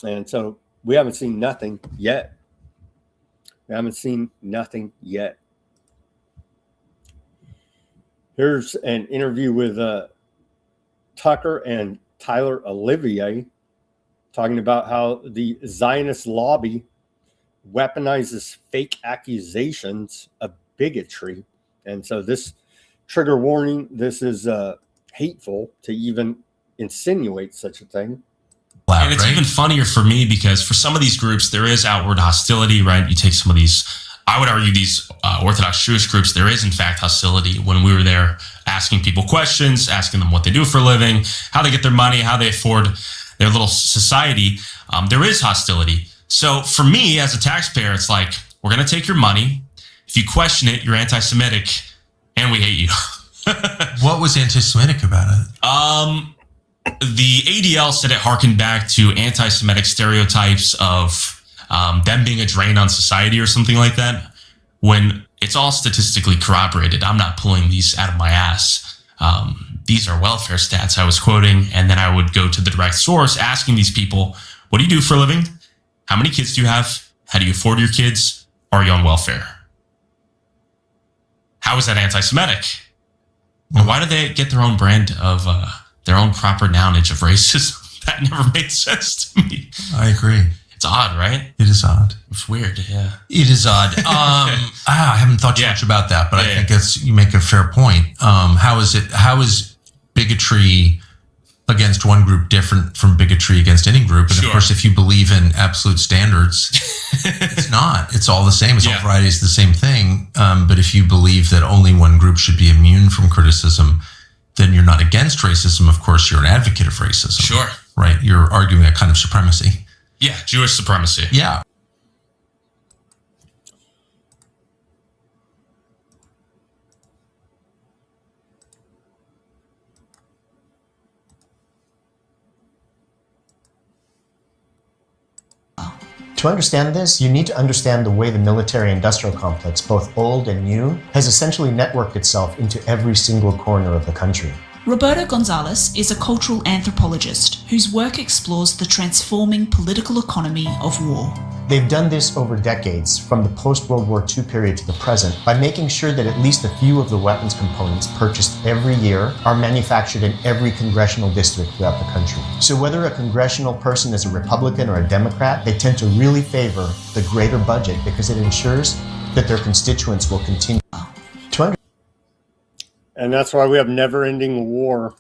And so we haven't seen nothing yet. We haven't seen nothing yet. Here's an interview with Tucker and Tyler Olivier talking about how the Zionist lobby weaponizes fake accusations of bigotry. And so this trigger warning, this is hateful to even insinuate such a thing. And it's even funnier for me because for some of these groups, there is outward hostility, right? You take some of these, I would argue these Orthodox Jewish groups, there is in fact hostility. When we were there asking people questions, asking them what they do for a living, how they get their money, how they afford their little society, there is hostility. So for me as a taxpayer, it's like, we're going to take your money. If you question it, you're anti-Semitic and we hate you. What was anti-Semitic about it? The ADL said it harkened back to anti-Semitic stereotypes of them being a drain on society or something like that, when it's all statistically corroborated. I'm not pulling these out of my ass. These are welfare stats I was quoting, and then I would go to the direct source asking these people, what do you do for a living? How many kids do you have? How do you afford your kids? Are you on welfare? How is that anti-Semitic? And why do they get their own brand of their own proper nounage of racism? That never made sense to me. I agree. It's odd, right? It is odd. It's weird, yeah. It is odd. I haven't thought too much about that, but I think you make a fair point. How is bigotry against one group different from bigotry against any group? And of course, if you believe in absolute standards, it's not. It's all the same. It's all variety is the same thing. But if you believe that only one group should be immune from criticism, then you're not against racism. Of course, you're an advocate of racism. Sure. Right? You're arguing a kind of supremacy. Yeah, Jewish supremacy. Yeah. To understand this, you need to understand the way the military-industrial complex, both old and new, has essentially networked itself into every single corner of the country. Roberto Gonzalez is a cultural anthropologist whose work explores the transforming political economy of war. They've done this over decades, from the post-World War II period to the present, by making sure that at least a few of the weapons components purchased every year are manufactured in every congressional district throughout the country. So whether a congressional person is a Republican or a Democrat, they tend to really favor the greater budget because it ensures that their constituents will continue to And that's why we have never-ending war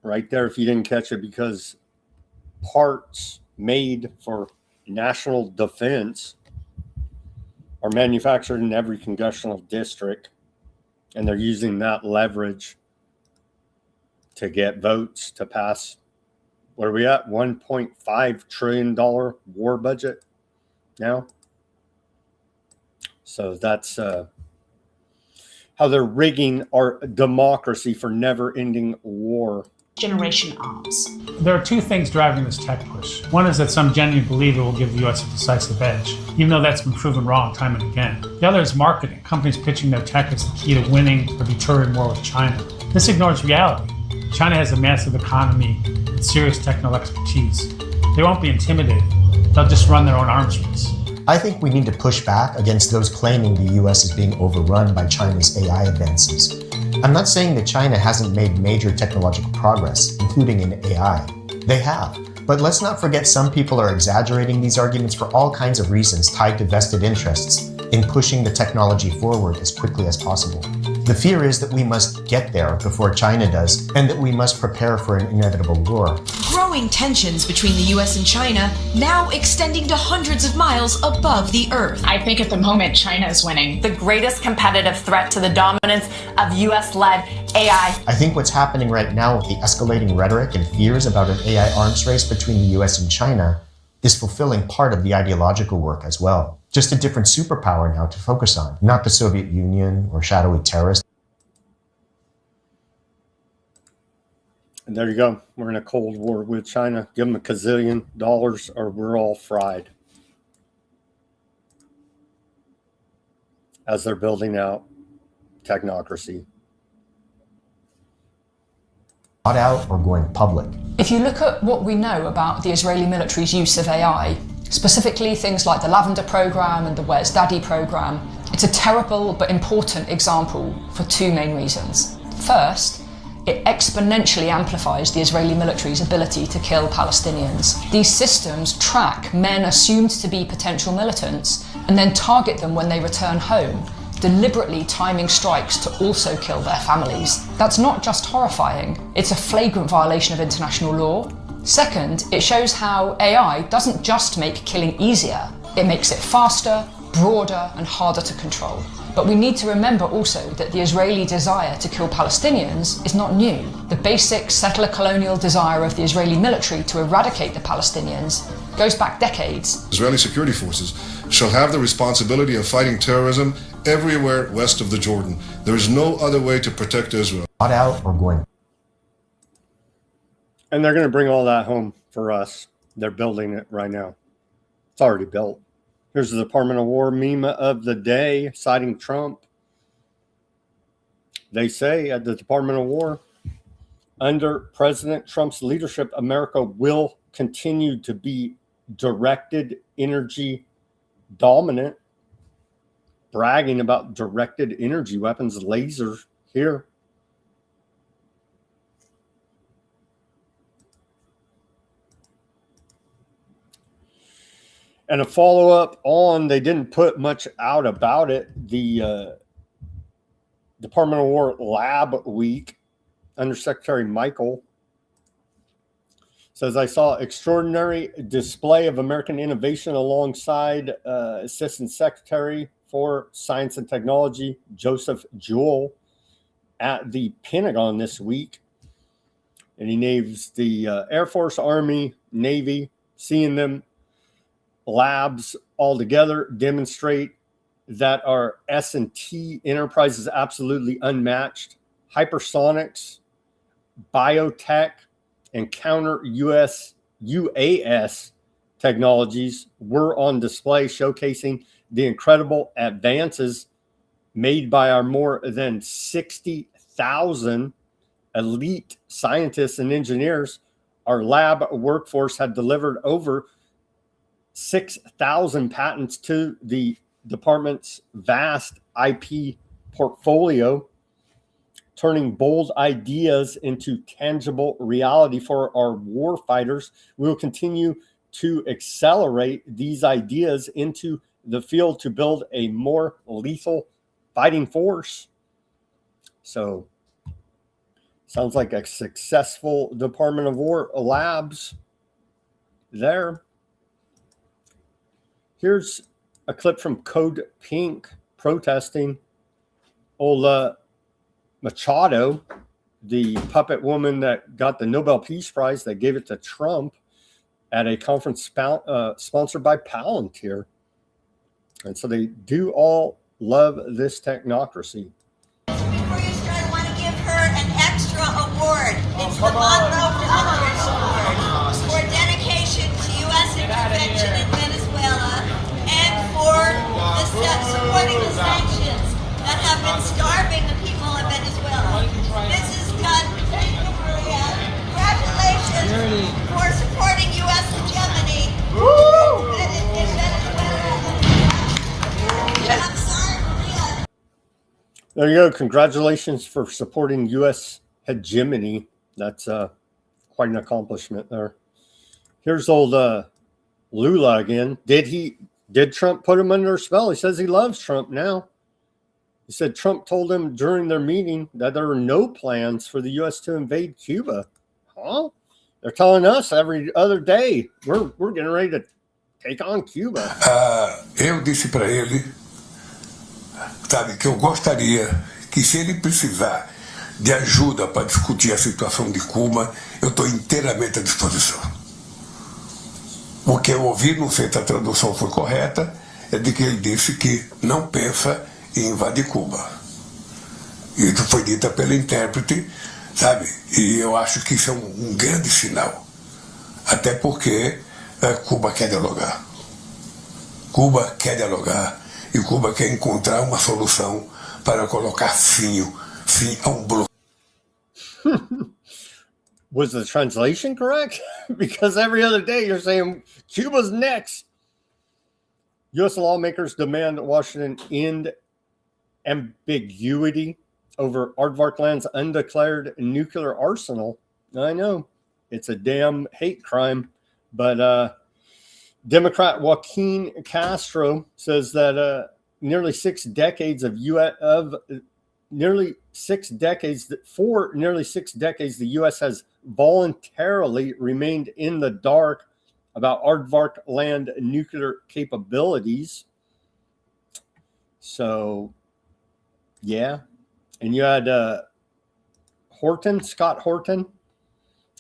right there, if you didn't catch it, because parts made for national defense are manufactured in every congressional district, and they're using that leverage to get votes to pass. What are we at? $1.5 trillion war budget now. So that's how they're rigging our democracy for never-ending war. Generation arms. There are two things driving this tech push. One is that some genuine believer will give the U.S. a decisive edge, even though that's been proven wrong time and again. The other is marketing, companies pitching their tech as the key to winning or deterring war with China. This ignores reality. China has a massive economy and serious technical expertise. They won't be intimidated. They'll just run their own arms race. I think we need to push back against those claiming the US is being overrun by China's AI advances. I'm not saying that China hasn't made major technological progress, including in AI. They have. But let's not forget some people are exaggerating these arguments for all kinds of reasons tied to vested interests in pushing the technology forward as quickly as possible. The fear is that we must get there before China does, and that we must prepare for an inevitable war. Growing tensions between the US and China now extending to hundreds of miles above the Earth. I think at the moment China is winning. The greatest competitive threat to the dominance of US-led AI. I think what's happening right now with the escalating rhetoric and fears about an AI arms race between the US and China is fulfilling part of the ideological work as well. Just a different superpower now to focus on, not the Soviet Union or shadowy terrorists. And there you go. We're in a Cold War with China. Give them $1 gazillion or we're all fried. As they're building out technocracy. Not out or going public. If you look at what we know about the Israeli military's use of AI, specifically things like the Lavender program and the Where's Daddy program, It's a terrible but important example for two main reasons. First, it exponentially amplifies the Israeli military's ability to kill Palestinians. These systems track men assumed to be potential militants and then target them when they return home, deliberately timing strikes to also kill their families. That's not just horrifying, it's a flagrant violation of international law. Second, it shows how AI doesn't just make killing easier, it makes it faster, broader and harder to control. But we need to remember also that the Israeli desire to kill Palestinians is not new. The basic settler colonial desire of the Israeli military to eradicate the Palestinians goes back decades. Israeli security forces shall have the responsibility of fighting terrorism everywhere west of the Jordan. There is no other way to protect Israel. Not out or going. And they're going to bring all that home for us. They're building it right now. It's already built. Here's the Department of War meme of the day, citing Trump. They say at the Department of War, under President Trump's leadership, America will continue to be directed energy dominant, bragging about directed energy weapons, lasers here. And a follow-up on, they didn't put much out about it, the Department of War Lab Week, Undersecretary Michael says, I saw extraordinary display of American innovation alongside Assistant Secretary for Science and Technology, Joseph Jewell, at the Pentagon this week. And he names the Air Force, Army, Navy, seeing them labs all together demonstrate that our S&T enterprise is absolutely unmatched. Hypersonics, biotech, and counter UAS technologies were on display, showcasing the incredible advances made by our more than 60,000 elite scientists and engineers. Our lab workforce had delivered over 6,000 patents to the department's vast IP portfolio, turning bold ideas into tangible reality for our war fighters. We will continue to accelerate these ideas into the field to build a more lethal fighting force. So, sounds like a successful Department of War labs there. Here's a clip from Code Pink protesting. Ola Machado, the puppet woman that got the Nobel Peace Prize, they gave it to Trump at a conference sponsored by Palantir. And so they do all love this technocracy. Before you start, I want to give her an extra award. It's the Monroe Founders Award for dedication to U.S. intervention in Venezuela and for supporting the sanctions that have been starving the people of Venezuela. This is done. Thank you, Maria. Congratulations for supporting U.S. hegemony in Venezuela. I'm sorry, Maria. There you go. Congratulations for supporting U.S. hegemony. That's quite an accomplishment there. Here's old Lula again. Did Trump put him under a spell? He says he loves Trump now. He said Trump told him during their meeting that there were no plans for the U.S. to invade Cuba. Huh? They're telling us every other day we're getting ready to take on Cuba. Eu disse para ele, sabe, que eu gostaria que se ele precisar de ajuda para discutir a situação de Cuba, eu estou inteiramente à disposição. O que eu ouvi, não sei se a tradução foi correta, é de que ele disse que não pensa em invadir Cuba. Isso foi dito pelo intérprete, sabe? E eu acho que isso é um grande sinal. Até porque Cuba quer dialogar. Cuba quer dialogar e Cuba quer encontrar uma solução para colocar fim a bloqueio. Was the translation correct? Because every other day you're saying Cuba's next. U.S. lawmakers demand Washington end ambiguity over Aardvark land's undeclared nuclear arsenal. I know it's a damn hate crime, but Democrat Joaquin Castro says that nearly 6 decades the U.S. has voluntarily remained in the dark about Aardvark land nuclear capabilities. So, yeah. And you had Scott Horton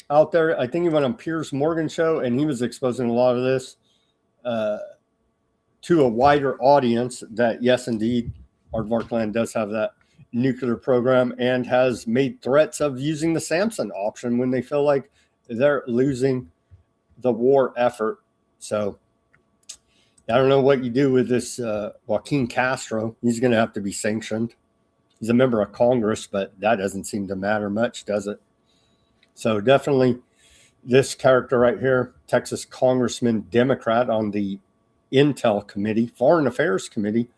out there. I think he went on Piers Morgan show, and he was exposing a lot of this to a wider audience that, yes, indeed, Aardvark land does have that nuclear program and has made threats of using the Samson option when they feel like they're losing the war effort. So I don't know what you do with this Joaquin Castro. He's going to have to be sanctioned. He's a member of Congress, but that doesn't seem to matter much, does it? So definitely this character right here, Texas Congressman Democrat on the Intel Committee, Foreign Affairs Committee,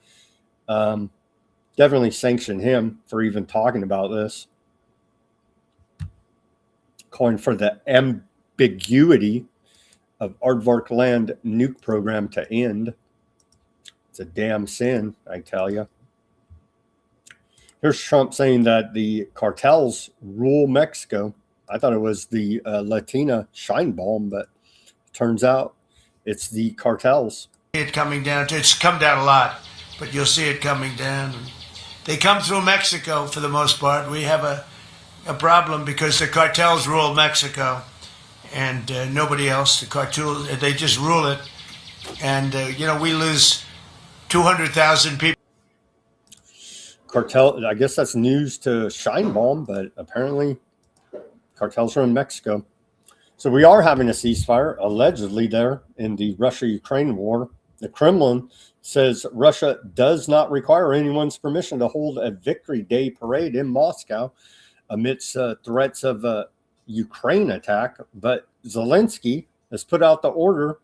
definitely sanction him for even talking about this. Calling for the ambiguity of Aardvark land nuke program to end. It's a damn sin, I tell you. Here's Trump saying that the cartels rule Mexico. I thought it was the Latina shine bomb, but it turns out it's the cartels. It coming down to, it's come down a lot, but you'll see it coming down. They come through Mexico for the most part. We have a problem because the cartels rule Mexico and nobody else. The cartels, they just rule it. And, we lose 200,000 people. Cartel, I guess that's news to Sheinbaum, but apparently cartels are in Mexico. So we are having a ceasefire, allegedly, there in the Russia-Ukraine war. The Kremlin says Russia does not require anyone's permission to hold a Victory Day parade in Moscow amidst threats of a Ukraine attack. But Zelensky has put out the order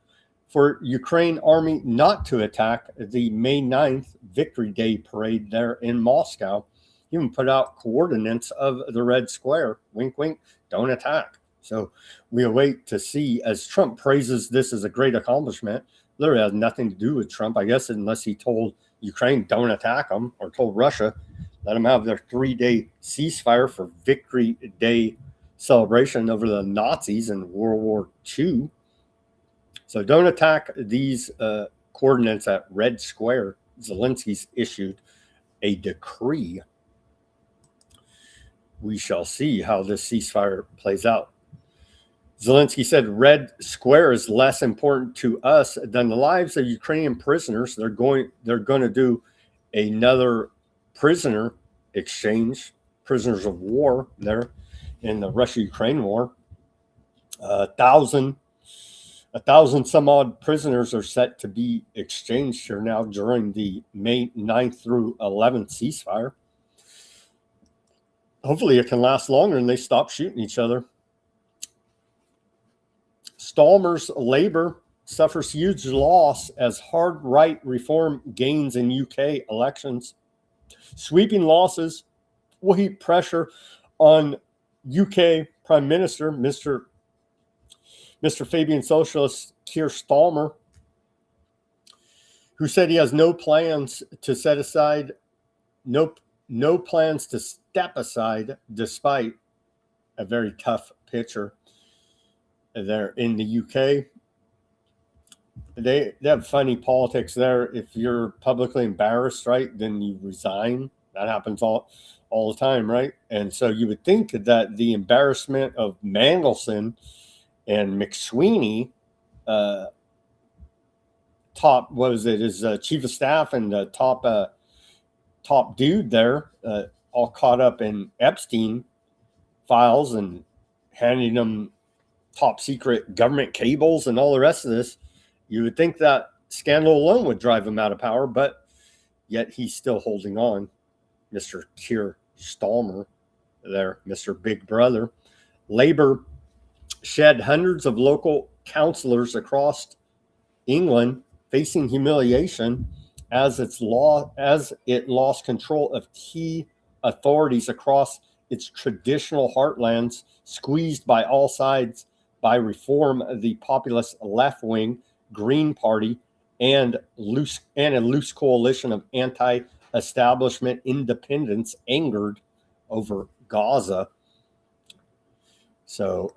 for Ukraine army not to attack the May 9th Victory Day parade there in Moscow. He even put out coordinates of the Red Square. Wink, wink, don't attack. So we await to see, as Trump praises this as a great accomplishment. Literally has nothing to do with Trump, I guess, unless he told Ukraine don't attack them, or told Russia let them have their 3-day ceasefire for Victory Day celebration over the Nazis in World War II. So don't attack these coordinates at Red Square. Zelensky's issued a decree. We shall see how this ceasefire plays out. Zelensky said Red Square is less important to us than the lives of Ukrainian prisoners. They're going to do another prisoner exchange, prisoners of war there in the Russia-Ukraine war. 1,000 some odd prisoners are set to be exchanged here now during the May 9th through 11th ceasefire. Hopefully it can last longer and they stop shooting each other. Stalmer's Labour suffers huge loss as hard right reform gains in UK elections. Sweeping losses will heap pressure on UK Prime Minister, Mr. Fabian Socialist Keir Starmer, who said he has no plans to set aside, no plans to step aside, despite a very tough picture there in the UK. They have funny politics there. If you're publicly embarrassed, right, then you resign. That happens all the time, right? And so you would think that the embarrassment of Mandelson and McSweeney, his chief of staff and the top dude there, all caught up in Epstein files and handing them top secret government cables and all the rest of this. You would think that scandal alone would drive him out of power, but yet he's still holding on. Mr. Keir Starmer there, Mr. Big Brother. Labour shed hundreds of local councillors across England facing humiliation as it lost control of key authorities across its traditional heartlands, squeezed by all sides by Reform, the populist left-wing Green Party, and a loose coalition of anti-establishment independents angered over Gaza. So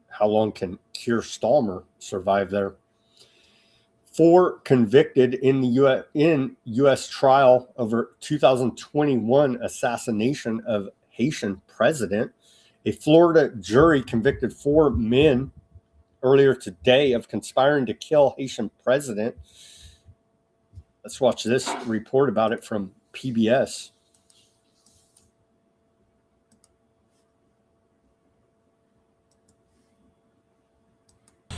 how long can Keir Starmer survive there? 4 convicted in the U.S. trial over 2021 assassination of Haitian president. A Florida jury convicted 4 men earlier today of conspiring to kill Haitian president. Let's watch this report about it from PBS.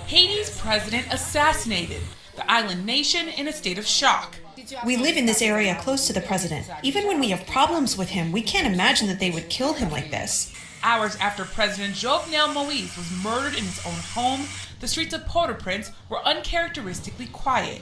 Haiti's president assassinated. The island nation in a state of shock. We live in this area close to the president. Even when we have problems with him, we can't imagine that they would kill him like this. Hours after President Jovenel Moïse was murdered in his own home, the streets of Port-au-Prince were uncharacteristically quiet.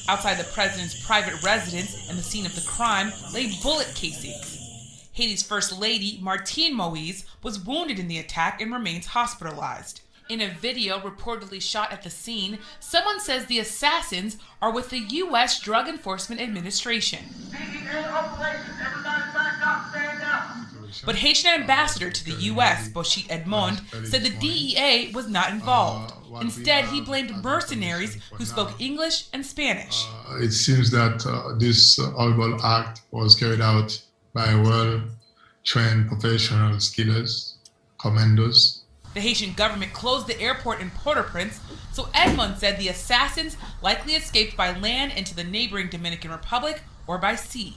Outside the president's private residence and the scene of the crime lay bullet casings. Haiti's First Lady, Martine Moïse, was wounded in the attack and remains hospitalized. In a video reportedly shot at the scene, someone says the assassins are with the U.S. Drug Enforcement Administration. But Haitian ambassador to the U.S., Bitchute Edmond, said the DEA was not involved. Instead, he blamed mercenaries who spoke English and Spanish. It seems that this horrible act was carried out by well-trained professional killers, commandos. The Haitian government closed the airport in Port-au-Prince, so Edmond said the assassins likely escaped by land into the neighboring Dominican Republic or by sea.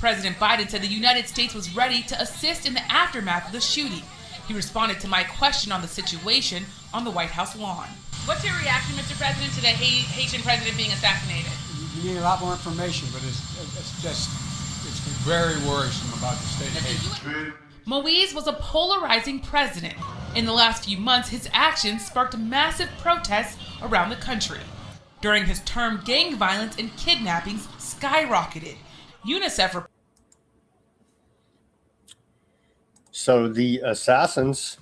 President Biden said the United States was ready to assist in the aftermath of the shooting. He responded to my question on the situation on the White House lawn. What's your reaction, Mr. President, to the Haitian president being assassinated? We need a lot more information, but it's very worrisome about the state of Haiti. Moïse was a polarizing president. In the last few months, his actions sparked massive protests around the country. During his term, gang violence and kidnappings skyrocketed. UNICEF. So the assassins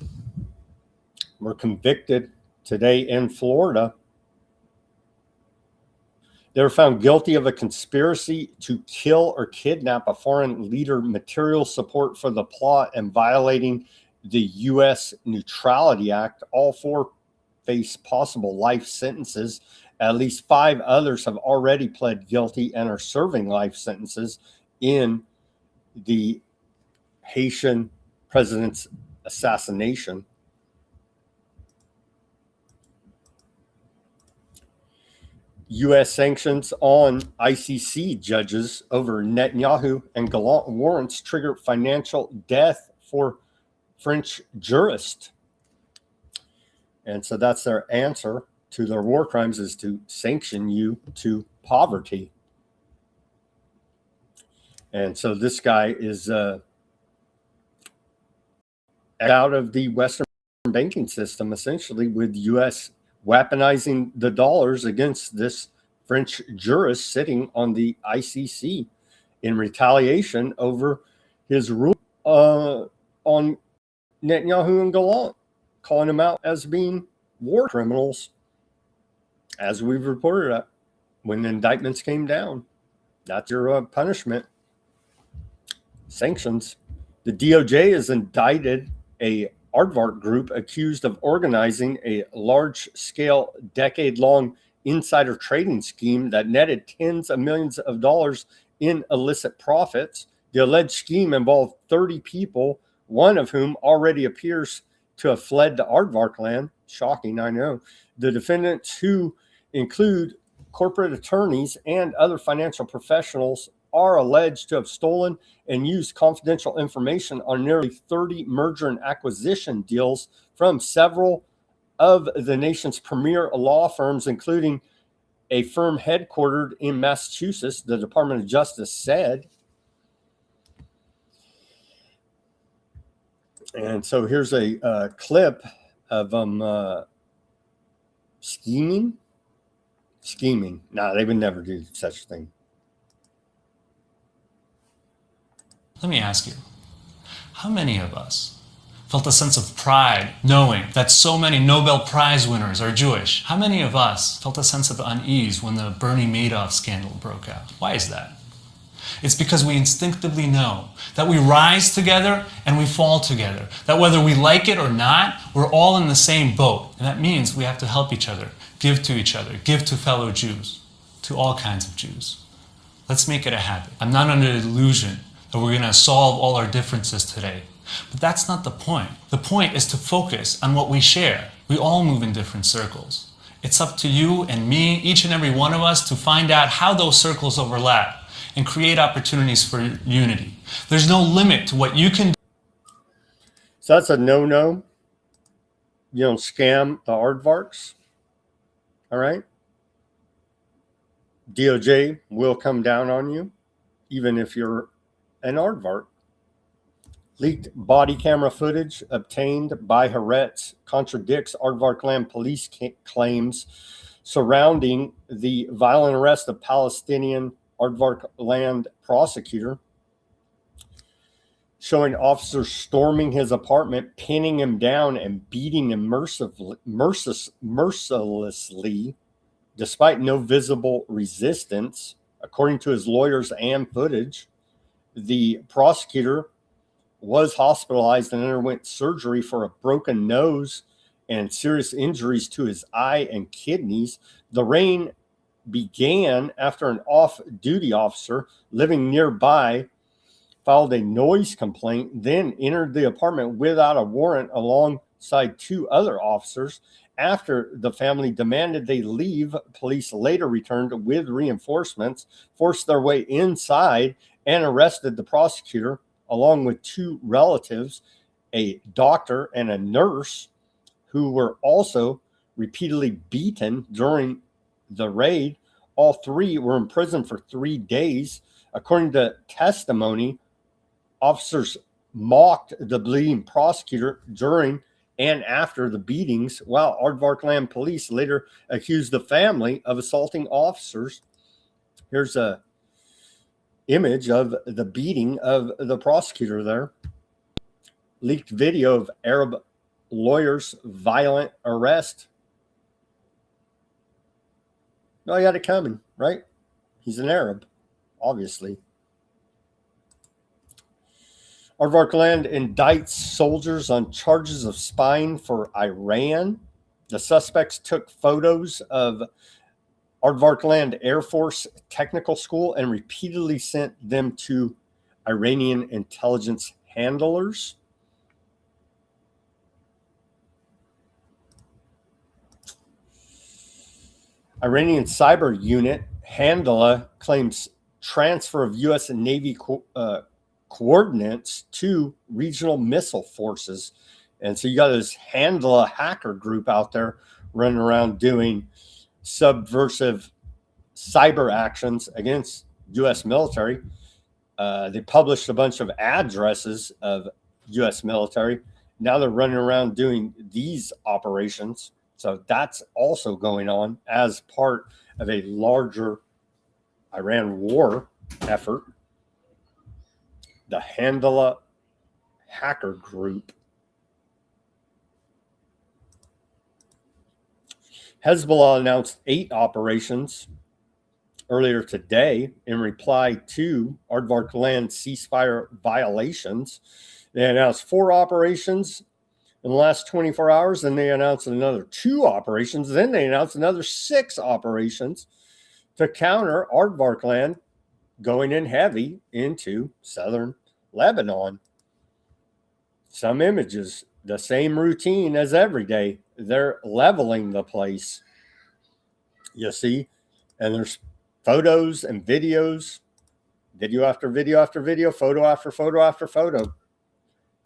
were convicted today in Florida. They were found guilty of a conspiracy to kill or kidnap a foreign leader, material support for the plot, and violating the U.S. Neutrality Act. All 4 face possible life sentences. At least 5 others have already pled guilty and are serving life sentences in the Haitian president's assassination. U.S. sanctions on ICC judges over Netanyahu and Gallant warrants trigger financial death for French jurist. And so that's their answer to their war crimes, is to sanction you to poverty. And so this guy is out of the Western banking system, essentially, with U.S. weaponizing the dollars against this French jurist sitting on the ICC in retaliation over his rule on Netanyahu and Gallant, calling them out as being war criminals, as we've reported when the indictments came down. That's your punishment. Sanctions. The DOJ has indicted a Aardvark group accused of organizing a large-scale, decade-long insider trading scheme that netted tens of millions of dollars in illicit profits. The alleged scheme involved 30 people, one of whom already appears to have fled to Aardvark land. Shocking, I know. The defendants, who include corporate attorneys and other financial professionals, are alleged to have stolen and used confidential information on nearly 30 merger and acquisition deals from several of the nation's premier law firms, including a firm headquartered in Massachusetts, the Department of Justice said. And so here's a clip of them scheming scheming. No, they would never do such a thing. Let me ask you, how many of us felt a sense of pride knowing that so many Nobel Prize winners are Jewish? How many of us felt a sense of unease when the Bernie Madoff scandal broke out? Why is that? It's because we instinctively know that we rise together and we fall together. That whether we like it or not, we're all in the same boat. And that means we have to help each other, give to each other, give to fellow Jews, to all kinds of Jews. Let's make it a habit. I'm not under the illusion that we're going to solve all our differences today. But that's not the point. The point is to focus on what we share. We all move in different circles. It's up to you and me, each and every one of us, to find out how those circles overlap and create opportunities for unity. There's no limit to what you can do. So that's a no-no. You don't scam the aardvarks. All right? DOJ will come down on you, even if you're an aardvark. Leaked body camera footage obtained by Haaretz contradicts Aardvark Land police claims surrounding the violent arrest of Palestinian Aardvark Land prosecutor, showing officers storming his apartment, pinning him down, and beating him mercilessly, despite no visible resistance. According to his lawyers and footage, the prosecutor was hospitalized and underwent surgery for a broken nose and serious injuries to his eye and kidneys. The rain began after an off-duty officer living nearby filed a noise complaint, then entered the apartment without a warrant alongside two other officers. After the family demanded they leave, police later returned with reinforcements, forced their way inside, and arrested the prosecutor along with two relatives, a doctor and a nurse, who were also repeatedly beaten during the raid. All three were in prison for 3 days. According to testimony, officers mocked the bleeding prosecutor during and after the beatings, while Aardvark Land police later accused the family of assaulting officers. Here's a image of the beating of the prosecutor there. Leaked video of Arab lawyer's violent arrest. No, he had it coming, right? He's an Arab, obviously. Aardvark Land indicts soldiers on charges of spying for Iran. The suspects took photos of Aardvark Land Air Force Technical School and repeatedly sent them to Iranian intelligence handlers. Iranian cyber unit Handala claims transfer of U.S. Navy coordinates to regional missile forces. And so you got this Handala hacker group out there running around doing subversive cyber actions against U.S. military. They published a bunch of addresses of U.S. military. Now they're running around doing these operations. So that's also going on as part of a larger Iran war effort. The Handala hacker group. Hezbollah announced 8 operations earlier today in reply to Aardvark Land ceasefire violations. They announced 4 operations in the last 24 hours, then they announced another 2 operations, then they announced another 6 operations to counter Aardvark Land going in heavy into southern Lebanon. Some images, the same routine as every day. They're leveling the place, you see, and there's photos and videos, video after video after video, photo after photo after photo.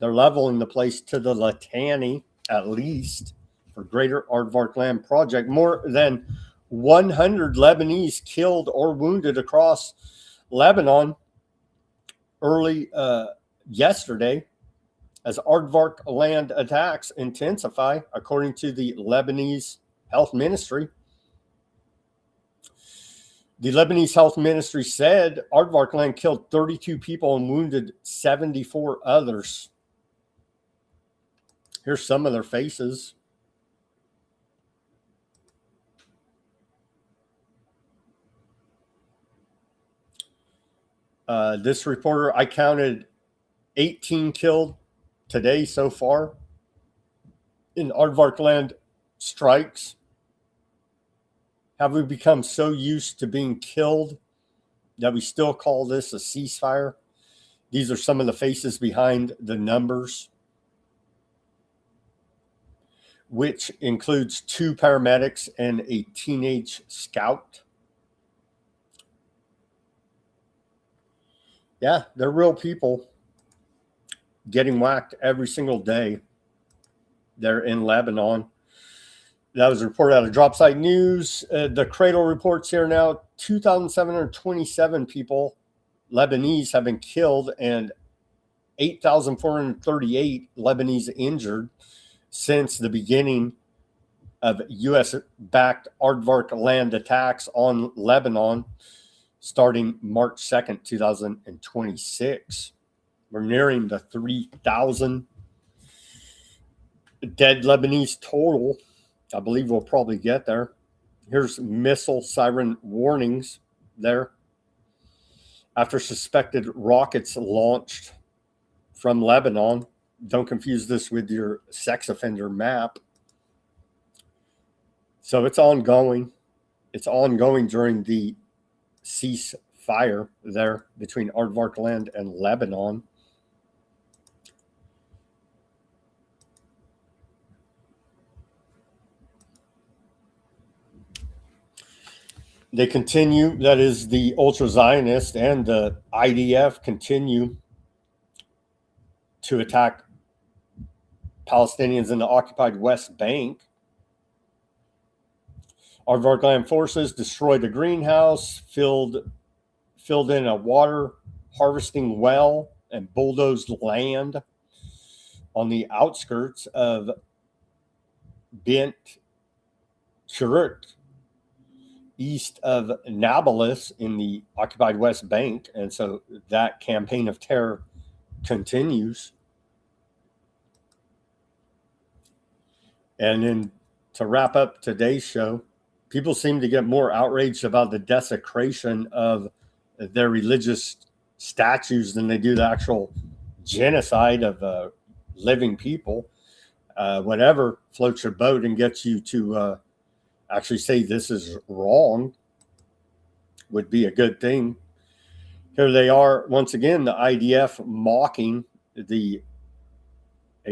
They're leveling the place to the Litani, at least, for Greater Aardvark Land Project. More than 100 Lebanese killed or wounded across Lebanon early yesterday as Aardvark Land attacks intensify, according to the Lebanese Health Ministry. The Lebanese Health Ministry said aardvark land killed 32 people and wounded 74 others. Here's some of their faces. This reporter, I counted 18 killed today so far in aardvark land strikes. Have we become so used to being killed that we still call this a ceasefire? These are some of the faces behind the numbers, which includes 2 paramedics and a teenage scout. Yeah, they're real people getting whacked every single day. They're in Lebanon. That was a report out of Dropsite News. The Cradle reports here now 2,727 people, Lebanese, have been killed and 8,438 Lebanese injured since the beginning of U.S.-backed aardvark land attacks on Lebanon starting March 2nd, 2026. We're nearing the 3,000 dead Lebanese total. I believe we'll probably get there. Here's missile siren warnings there. After suspected rockets launched from Lebanon. Don't confuse this with your sex offender map. So it's ongoing. It's ongoing during the ceasefire there between aardvark land and Lebanon. They continue, that is the ultra-Zionist and the IDF continue to attack Palestinians in the occupied West Bank. Aardvark land forces destroyed a greenhouse, filled in a water harvesting well, and bulldozed land on the outskirts of Bitchute, east of Nablus in the occupied West Bank. And so that campaign of terror continues. And then to wrap up today's show, people seem to get more outraged about the desecration of their religious statues than they do the actual genocide of living people. Whatever floats your boat and gets you to actually say this is wrong would be a good thing. Here they are once again, the IDF mocking a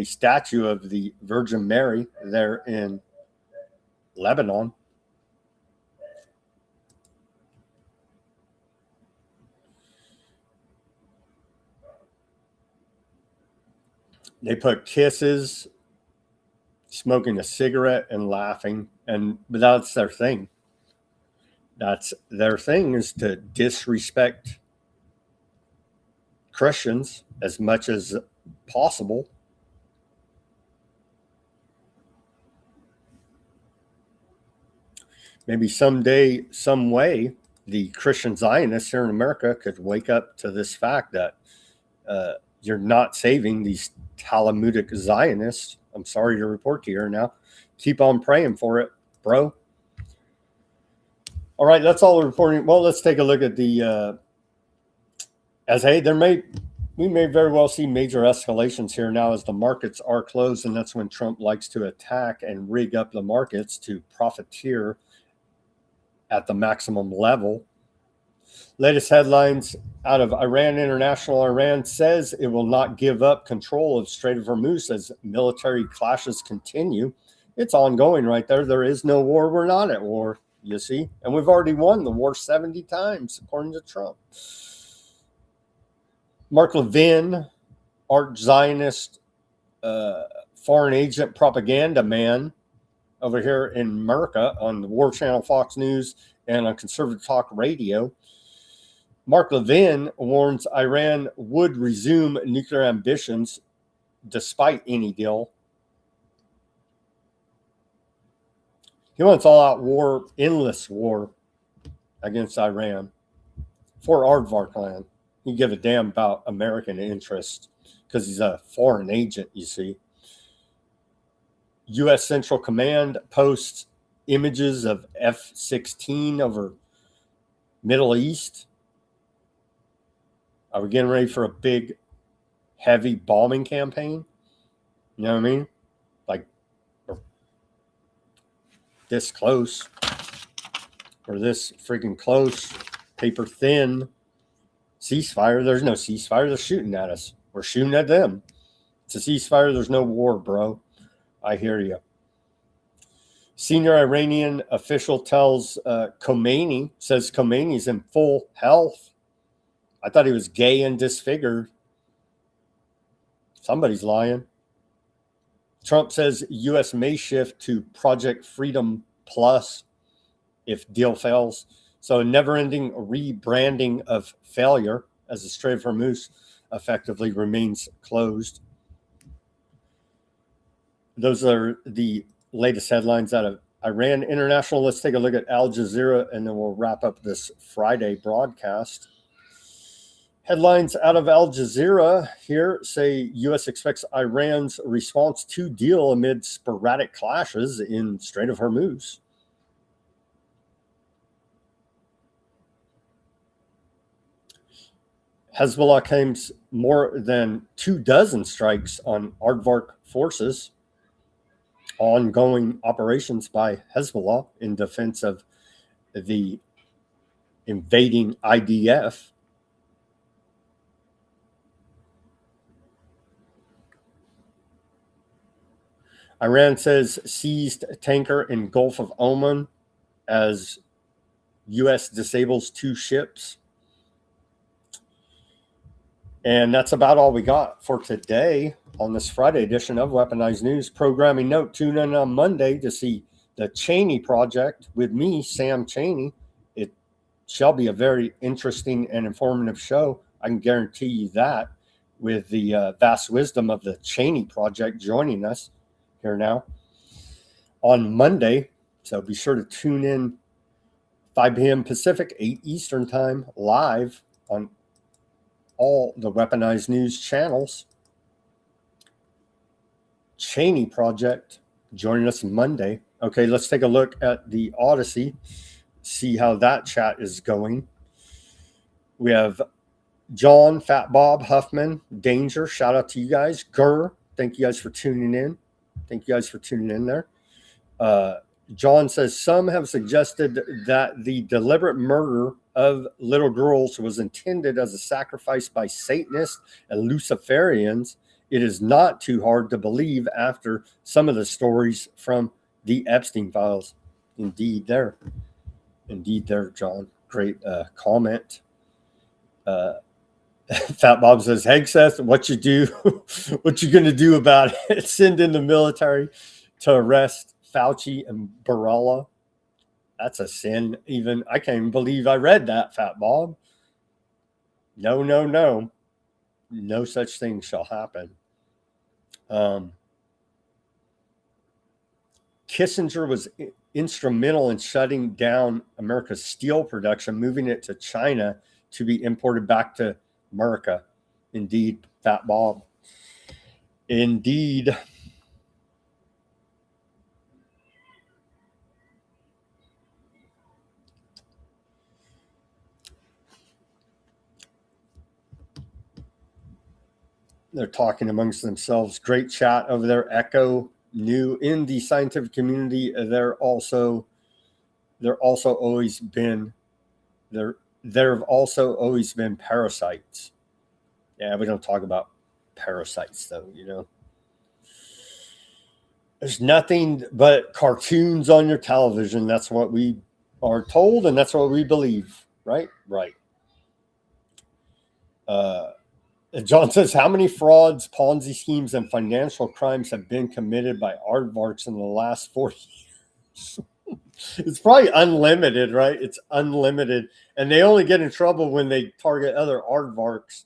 statue of the Virgin Mary there in Lebanon. They put kisses, smoking a cigarette, and laughing, but that's their thing. That's their thing, is to disrespect Christians as much as possible. Maybe someday, some way, the Christian Zionists here in America could wake up to this fact that you're not saving these Talmudic Zionists. I'm sorry to report to you here now. Keep on praying for it, bro. All right, that's all the reporting. Well, let's take a look at the we may very well see major escalations here now as the markets are closed, and that's when Trump likes to attack and rig up the markets to profiteer at the maximum level. Latest headlines out of Iran International. Iran says it will not give up control of Strait of Hormuz as military clashes continue. It's ongoing right there. There is no war. We're not at war, you see. And we've already won the war 70 times, according to Trump. Mark Levin, arch-Zionist foreign agent propaganda man over here in America on the War Channel, Fox News, and on Conservative Talk Radio. Mark Levin warns Iran would resume nuclear ambitions despite any deal. He wants all-out war, endless war. against Iran for aardvark land. He give a damn about American interest because he's a foreign agent, you see. U.S. Central Command posts images of F-16 over Middle East. Are we getting ready for a big, heavy bombing campaign? You know what I mean? Like this close or this freaking close, paper thin ceasefire. There's no ceasefire. They're shooting at us. We're shooting at them. It's a ceasefire. There's no war, bro. I hear you. Senior Iranian official tells Khomeini, says Khomeini's in full health. I thought he was gay and disfigured. Somebody's lying. Trump says U.S. may shift to Project Freedom Plus if deal fails. So a never-ending rebranding of failure as the Strait of Hormuz effectively remains closed. Those are the latest headlines out of Iran International. Let's take a look at Al Jazeera, and then we'll wrap up this Friday broadcast. Headlines out of Al Jazeera here say U.S. expects Iran's response to deal amid sporadic clashes in Strait of Hormuz. Hezbollah claims more than 24 strikes on aardvark forces. Ongoing operations by Hezbollah in defense of the invading IDF. Iran says seized tanker in Gulf of Oman as U.S. disables 2 ships. And that's about all we got for today on this Friday edition of Weaponized News. Programming note, tune in on Monday to see the Cheney Project with me, Sam Cheney. It shall be a very interesting and informative show. I can guarantee you that, with the vast wisdom of the Cheney Project joining us here now on Monday. So be sure to tune in 5 p.m. Pacific, 8 Eastern time, live on all the Weaponized News channels. Cheney Project joining us Monday. Okay, let's take a look at the Odysee, see how that chat is going. We have John, Fat Bob, Huffman, Danger. Shout out to you guys. Gurr, thank you guys for tuning in. Thank you guys for tuning in there. John says some have suggested that the deliberate murder of little girls was intended as a sacrifice by Satanists and Luciferians. It is not too hard to believe after some of the stories from the Epstein files. Indeed there, John. Great comment. Fat Bob says, Hegseth, what you do, what you gonna do about it? Send in the military to arrest Fauci and Barella. That's a sin. Even I can't even believe I read that, Fat Bob. No. No such thing shall happen. Kissinger was instrumental in shutting down America's steel production, moving it to China to be imported back to America. Indeed, Fat Bob. Indeed. They're talking amongst themselves. Great chat over there. Echo, new in the scientific community. There have also always been parasites. Yeah, we don't talk about parasites though, you know. There's nothing but cartoons on your television. That's what we are told, and that's what we believe. Right? Right. John says, how many frauds, Ponzi schemes, and financial crimes have been committed by aardvarks in the last 40 years? It's probably unlimited, right? It's unlimited. And they only get in trouble when they target other aardvarks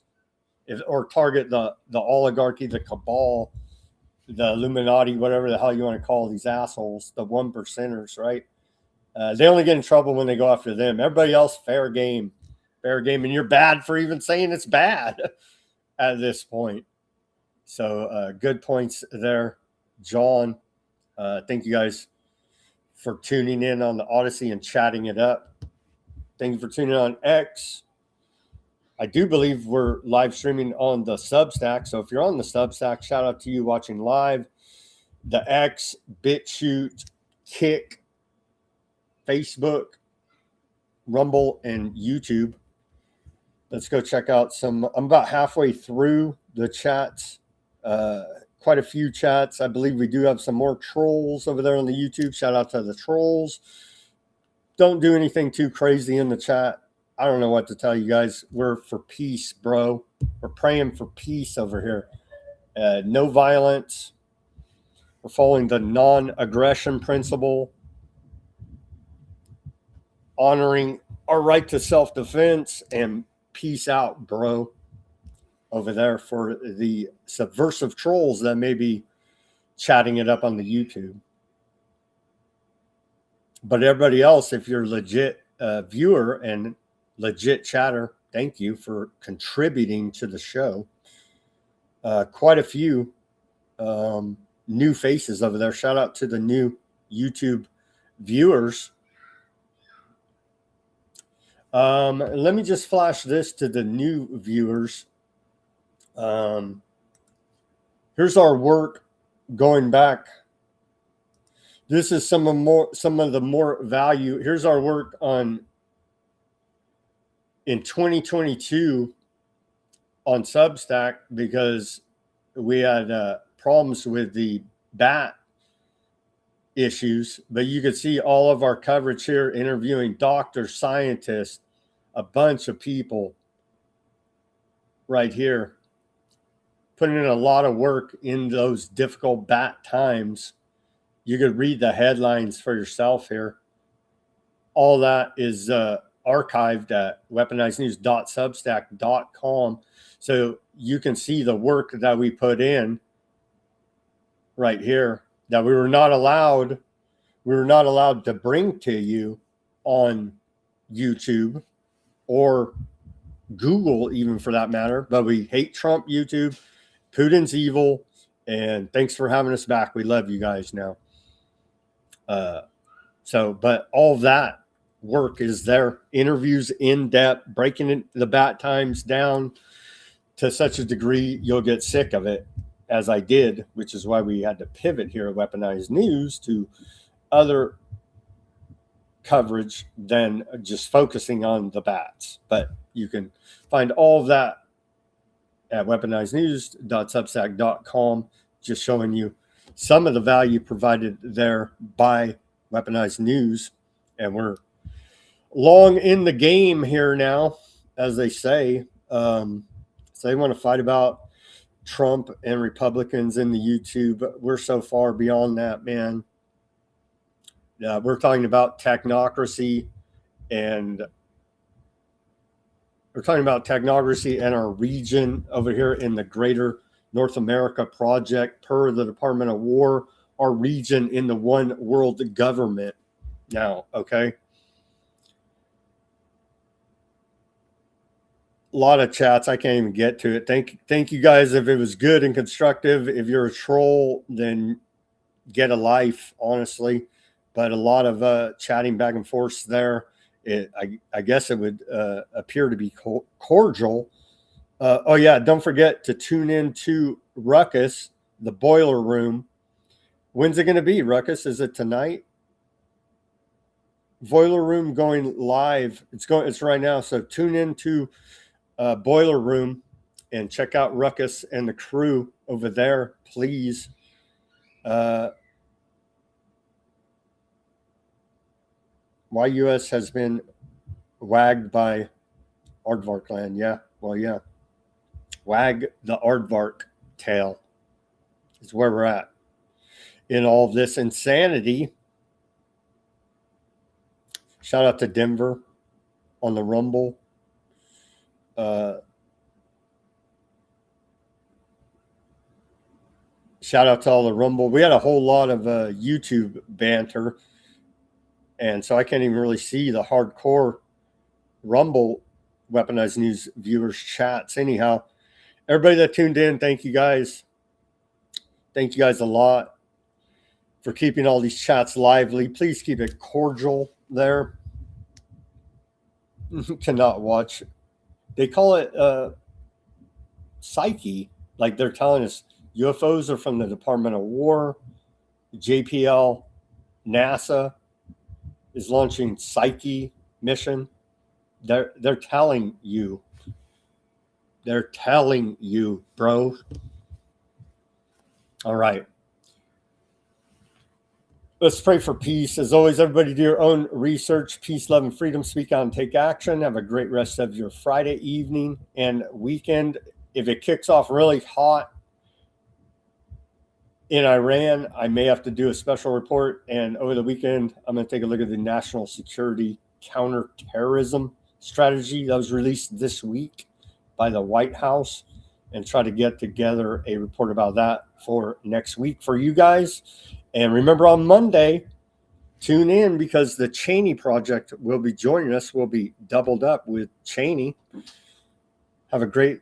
or target the oligarchy, the cabal, the Illuminati, whatever the hell you want to call these assholes, the 1%ers, right? They only get in trouble when they go after them. Everybody else, fair game, and you're bad for even saying it's bad at this point. So good points there, John. Thank you guys for tuning in on the Odysee and chatting it up. Thank you for tuning in on X. I do believe we're live streaming on the Substack. So if you're on the Substack, shout out to you watching live. The X, Bitchute, Kick, Facebook, Rumble, and YouTube. Let's go check out some. I'm about halfway through the chats. Quite a few chats. I believe we do have some more trolls over there on the YouTube. Shout out to the trolls. Don't do anything too crazy in the chat. I don't know what to tell you guys. We're for peace, bro. We're praying for peace over here. No violence. We're following the non-aggression principle. Honoring our right to self-defense, and peace out, bro. Over there for the subversive trolls that may be chatting it up on the YouTube. But everybody else, if you're legit viewer and legit chatter, thank you for contributing to the show. Quite a few new faces over there. Shout out to the new YouTube viewers. Let me just flash this to the new viewers. Here's our work going back. This is some of the more value. Here's our work on in 2022 on Substack, because we had problems with the bat issues, but you could see all of our coverage here, interviewing doctors, scientists, a bunch of people right here, putting in a lot of work in those difficult bat times. You could read the headlines for yourself here. All that is archived at weaponizednews.substack.com. So you can see the work that we put in right here that we were not allowed to bring to you on YouTube or Google, even for that matter. But we hate Trump, YouTube. Putin's evil, and thanks for having us back. We love you guys now. But all that work is there. Interviews in depth, breaking the bat times down to such a degree you'll get sick of it, as I did, which is why we had to pivot here at Weaponized News to other coverage than just focusing on the bats. But you can find all of that at weaponizednews.substack.com, just showing you some of the value provided there by Weaponized News. And we're long in the game here now, as they say. So they want to fight about Trump and Republicans in the YouTube. We're so far beyond that, man. We're talking about technocracy, and we're talking about technocracy and our region over here in the Greater North America Project. Per the Department of War, our region in the one world government now, okay? A lot of chats. I can't even get to it. Thank you guys. If it was good and constructive. If you're a troll, then get a life, honestly. But a lot of chatting back and forth there. I guess it would appear to be cordial. Oh, yeah. Don't forget to tune in to Ruckus, the Boiler Room. When's it going to be, Ruckus? Is it tonight? Boiler Room going live. It's right now. So tune in to Boiler Room and check out Ruckus and the crew over there, please. Why U.S. has been wagged by Aardvark land. Yeah, well, yeah. Wag the Aardvark tail is where we're at in all of this insanity. Shout out to Denver on the Rumble. Shout out to all the Rumble. We had a whole lot of YouTube banter. And so I can't even really see the hardcore Rumble Weaponized News viewers chats. Anyhow, everybody that tuned in, thank you guys. Thank you guys a lot for keeping all these chats lively. Please keep it cordial there. Cannot watch. They call it psyche. Like they're telling us UFOs are from the Department of War. JPL, NASA is launching Psyche mission. They're telling you. They're telling you, bro. All right. Let's pray for peace. As always, everybody do your own research. Peace, love, and freedom. Speak out and take action. Have a great rest of your Friday evening and weekend. If it kicks off really hot in Iran, I may have to do a special report. And over the weekend, I'm going to take a look at the national security counterterrorism strategy that was released this week by the White House and try to get together a report about that for next week for you guys. And remember, on Monday, tune in because the Cheney Project will be joining us. We'll be doubled up with Cheney. Have a great